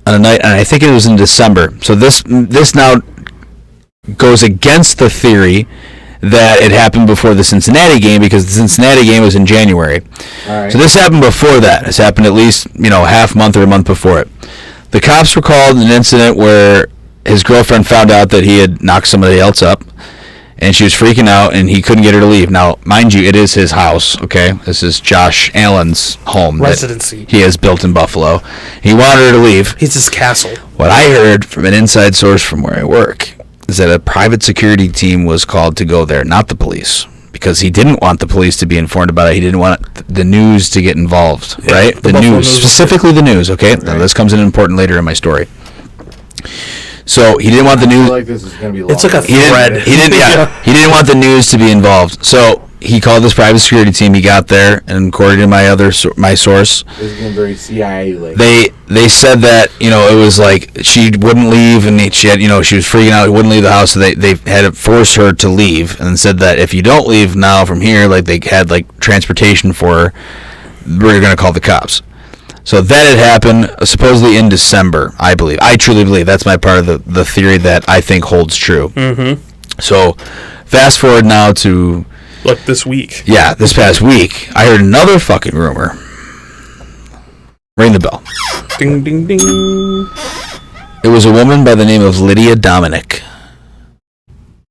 on a night, and I think it was in December. So this now goes against the theory that it happened before the Cincinnati game, because the Cincinnati game was in January. All right. So this happened before that. This happened at least, half month or a month before it. The cops were called in an incident where his girlfriend found out that he had knocked somebody else up, and she was freaking out, and he couldn't get her to leave. Now, mind you, it is his house, okay? This is Josh Allen's home. Residency. He has built in Buffalo. He wanted her to leave. It's his castle. What I heard from an inside source from where I work is that a private security team was called to go there, not the police, because he didn't want the police to be informed about it. He didn't want the news to get involved, right? The news, specifically the news, okay? Right. Now, this comes in important later in my story. So he didn't want the news. I feel like this is going to be long. It's like a thread. He didn't want the news to be involved. So he called this private security team. He got there, and according to my source, this is getting very CIA-like. They said that it was like she wouldn't leave, and she had she was freaking out. She wouldn't leave the house, so they had to force her to leave, and said that if you don't leave now from here, like they had like transportation for her, we're gonna call the cops. So that had happened supposedly in December, I believe. I truly believe that's my part of the theory that I think holds true. Mm-hmm. So fast forward now to like this week. Yeah, this past week, I heard another fucking rumor. Ring the bell. Ding, ding, ding. It was a woman by the name of Lydia Dominic.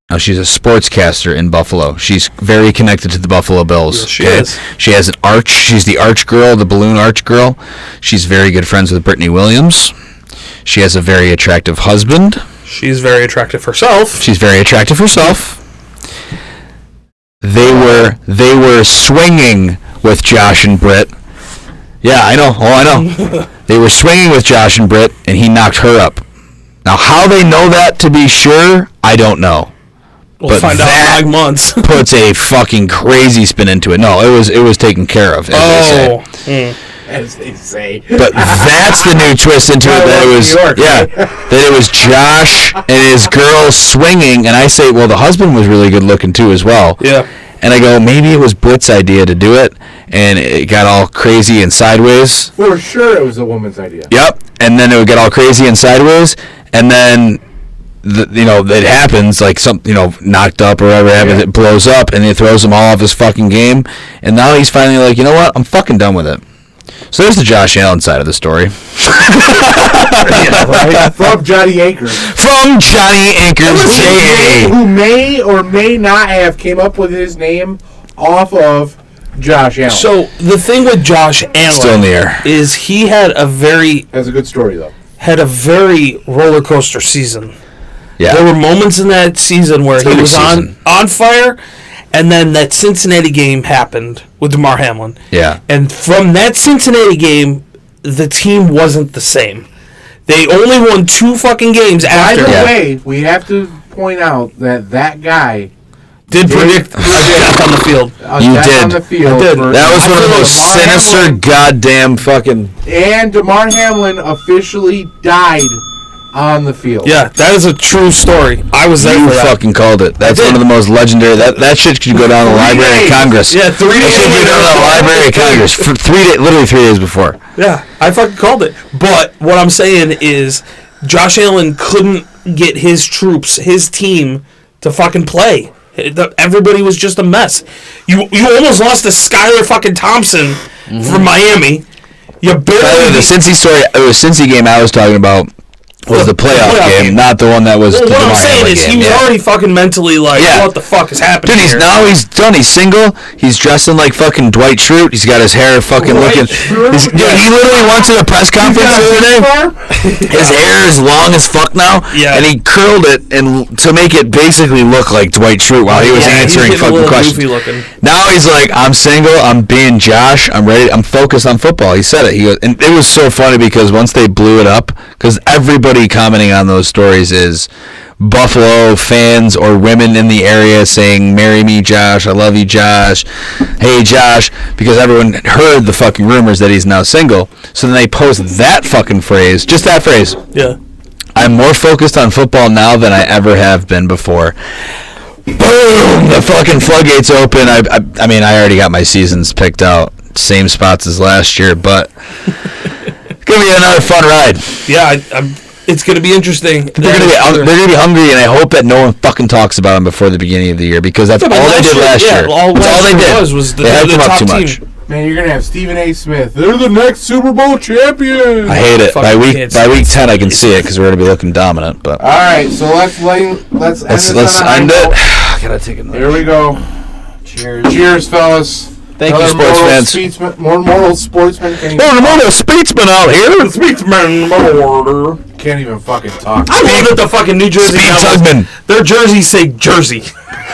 Now, she's a sportscaster in Buffalo. She's very connected to the Buffalo Bills. Yes, she is. She has an arch. She's the arch girl, the balloon arch girl. She's very good friends with Brittany Williams. She has a very attractive husband. She's very attractive herself. They were swinging with Josh and Britt Yeah, I know. Oh, I know. They were swinging with Josh and Britt, and he knocked her up. Now, how they know that to be sure, I don't know. We'll find out in 5 months. Puts a fucking crazy spin into it. No, it was taken care of, as they say. As they say. But that's the new twist into it. That it was Josh and his girl swinging, and I say, well, the husband was really good looking too as well. Yeah. And I go, maybe it was Britt's idea to do it, and it got all crazy and sideways. For sure, it was a woman's idea. Yep. And then it would get all crazy and sideways, and then it happens, like knocked up or whatever happens, it blows up, and he throws them all off his fucking game, and now he's finally like, you know what, I'm fucking done with it. So there's the Josh Allen side of the story. Yeah, right? From Johnny Anchors. From Johnny Anchors, J.A. Who may or may not have came up with his name off of Josh Allen. So the thing with Josh Allen still in the air is he had That's a good story, though. Had a very roller coaster season. Yeah. There were moments in that season where he was on fire, and then that Cincinnati game happened with DeMar Hamlin. Yeah. And from that Cincinnati game, the team wasn't the same. They only won 2 fucking games after. By the way, we have to point out that guy did predict a death on the field. You did. On the field. That was one of the most sinister goddamn fucking... And DeMar Hamlin officially died on the field. Yeah, that is a true story. I was there for that. You fucking called it. That's one of the most legendary... That shit should go down to the Library of Congress. Yeah, 3 days. It should go down to the Library of Congress. For literally 3 days before. Yeah, I fucking called it. But what I'm saying is Josh Allen couldn't get his troops, his team, to fucking play. Everybody was just a mess. You almost lost to Skylar fucking Thompson from Miami. You barely... The Cincy story... It was Cincy game I was talking about. Was the playoff game, not the one that was the DeMar Hamlin game. He was already fucking mentally like, what the fuck is happening here? Now he's done. He's single. He's dressing like fucking Dwight Schrute. He's got his hair fucking looking... he literally went to the press conference the other day. His hair is long as fuck now. Yeah. And he curled it to make it basically look like Dwight Schrute while he was answering fucking questions. Now he's like, I'm single. I'm being Josh. I'm ready. I'm focused on football. He said it. He goes, and it was so funny because once they blew it up, because everybody commenting on those stories is Buffalo fans or women in the area saying, marry me, Josh, I love you, Josh, hey, Josh, because everyone heard the fucking rumors that he's now single. So then they post that fucking phrase, just that phrase. Yeah. I'm more focused on football now than I ever have been before. Boom! The fucking floodgates open. I mean, I already got my seasons picked out. Same spots as last year, but it's going to be another fun ride. Yeah, it's going to be interesting. They're going to be hungry, and I hope that no one fucking talks about them before the beginning of the year, because that's all they did last year. All they did was the top too team. Much. Man, you're going to have Stephen A. Smith. They're the next Super Bowl champion. I hate it. By week 10, I can see it because we're going to be looking dominant. But all right, so let's end it. I gotta take another. Here we go. Cheers, fellas. Thank you, sports fans. More mortal sportsmen. Mortal sportsman out here. Sportsman. Can't even fucking talk. I love that the fucking New Jersey Devils, their jerseys say Jersey.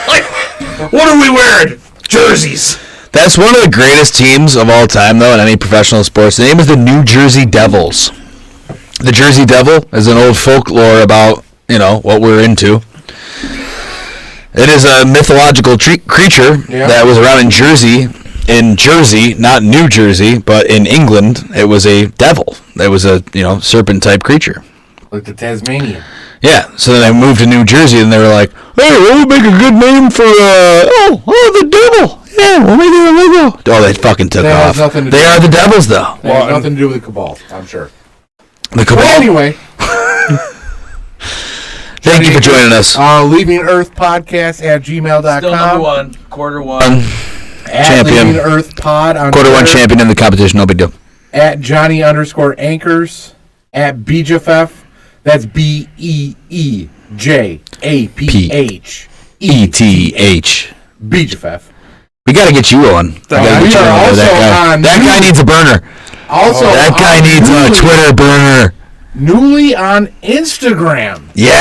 Like, what are we wearing? Jerseys. That's one of the greatest teams of all time, though, in any professional sports. The name is the New Jersey Devils. The Jersey Devil is an old folklore about, what we're into. It is a mythological creature that was around in Jersey, not New Jersey, but in England. It was a devil. It was a, serpent-type creature. Like the Tasmanian. Yeah, so then they moved to New Jersey, and they were like, hey, we'll make a good name for, the devil. Yeah, we'll make it a logo. Oh, they fucking took off. They are the Devils, though. They have nothing to do with the Cabal, I'm sure. The Cabal? Well, anyway. Thank you for joining us. Leaving Earth Podcast at gmail.com. Still number one, quarter one. Champion. Leaving Earth Pod on quarter Twitter. One champion in the competition, no big deal. At Johnny_Anchors. At BJFF. That's BEEJAPPH. ETH. BJFF. We got to get you on. That guy needs a burner. Also, that guy needs a Twitter burner. newly on Instagram. Yeah.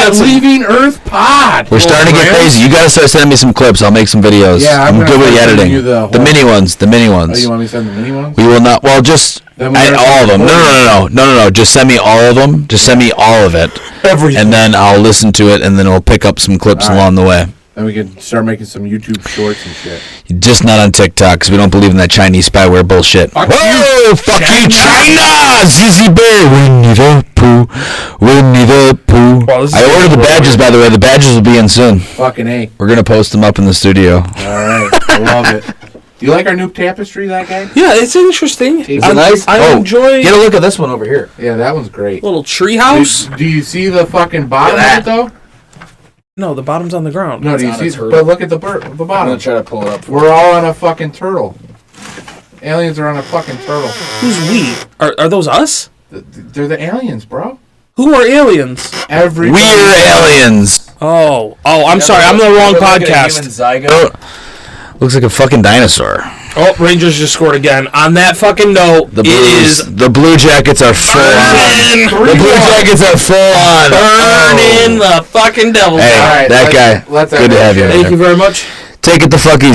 At Leaving Earth Pod. We're starting to get crazy. You gotta start sending me some clips. I'll make some videos. Yeah, I'm good with the editing. The mini ones. Oh, you want me to send the mini ones? We will not. Well, just all of them. No. Just send me all of them. Just send me all of it. Everything. And then I'll listen to it, and then we'll pick up some clips along the way. Then we can start making some YouTube shorts and shit. Just not on TikTok, because we don't believe in that Chinese spyware bullshit. Fuck Whoa! Fuck you, China! Zizi Bear! Winnie the Pooh. Winnie the Pooh. Wow, I ordered the badges, by the way. The badges will be in soon. Fucking A. We're going to post them up in the studio. All right. I love it. You like our new tapestry, that guy? Yeah, it's interesting. Is it nice? I enjoy. Get a look at this one over here. Yeah, that one's great. Little tree house. Do you see the fucking bottom of it, though? No, the bottom's on the ground. No, do you see? But look at the I'm bottom. gonna try to pull it up. We're all on a fucking turtle. Aliens are on a fucking turtle. Who's we? Are those us? They're the aliens, bro. Who are aliens? Everybody. We're aliens. Oh, I'm sorry. I'm the wrong podcast. Looks like a fucking dinosaur. Oh, Rangers just scored again. On that fucking note, The Blue Jackets are full on. The Blue Jackets are full on. Burn in the fucking devil. Hey, All right, that guy. let's Good to have you. Thank you very much. Take it the fuck easy.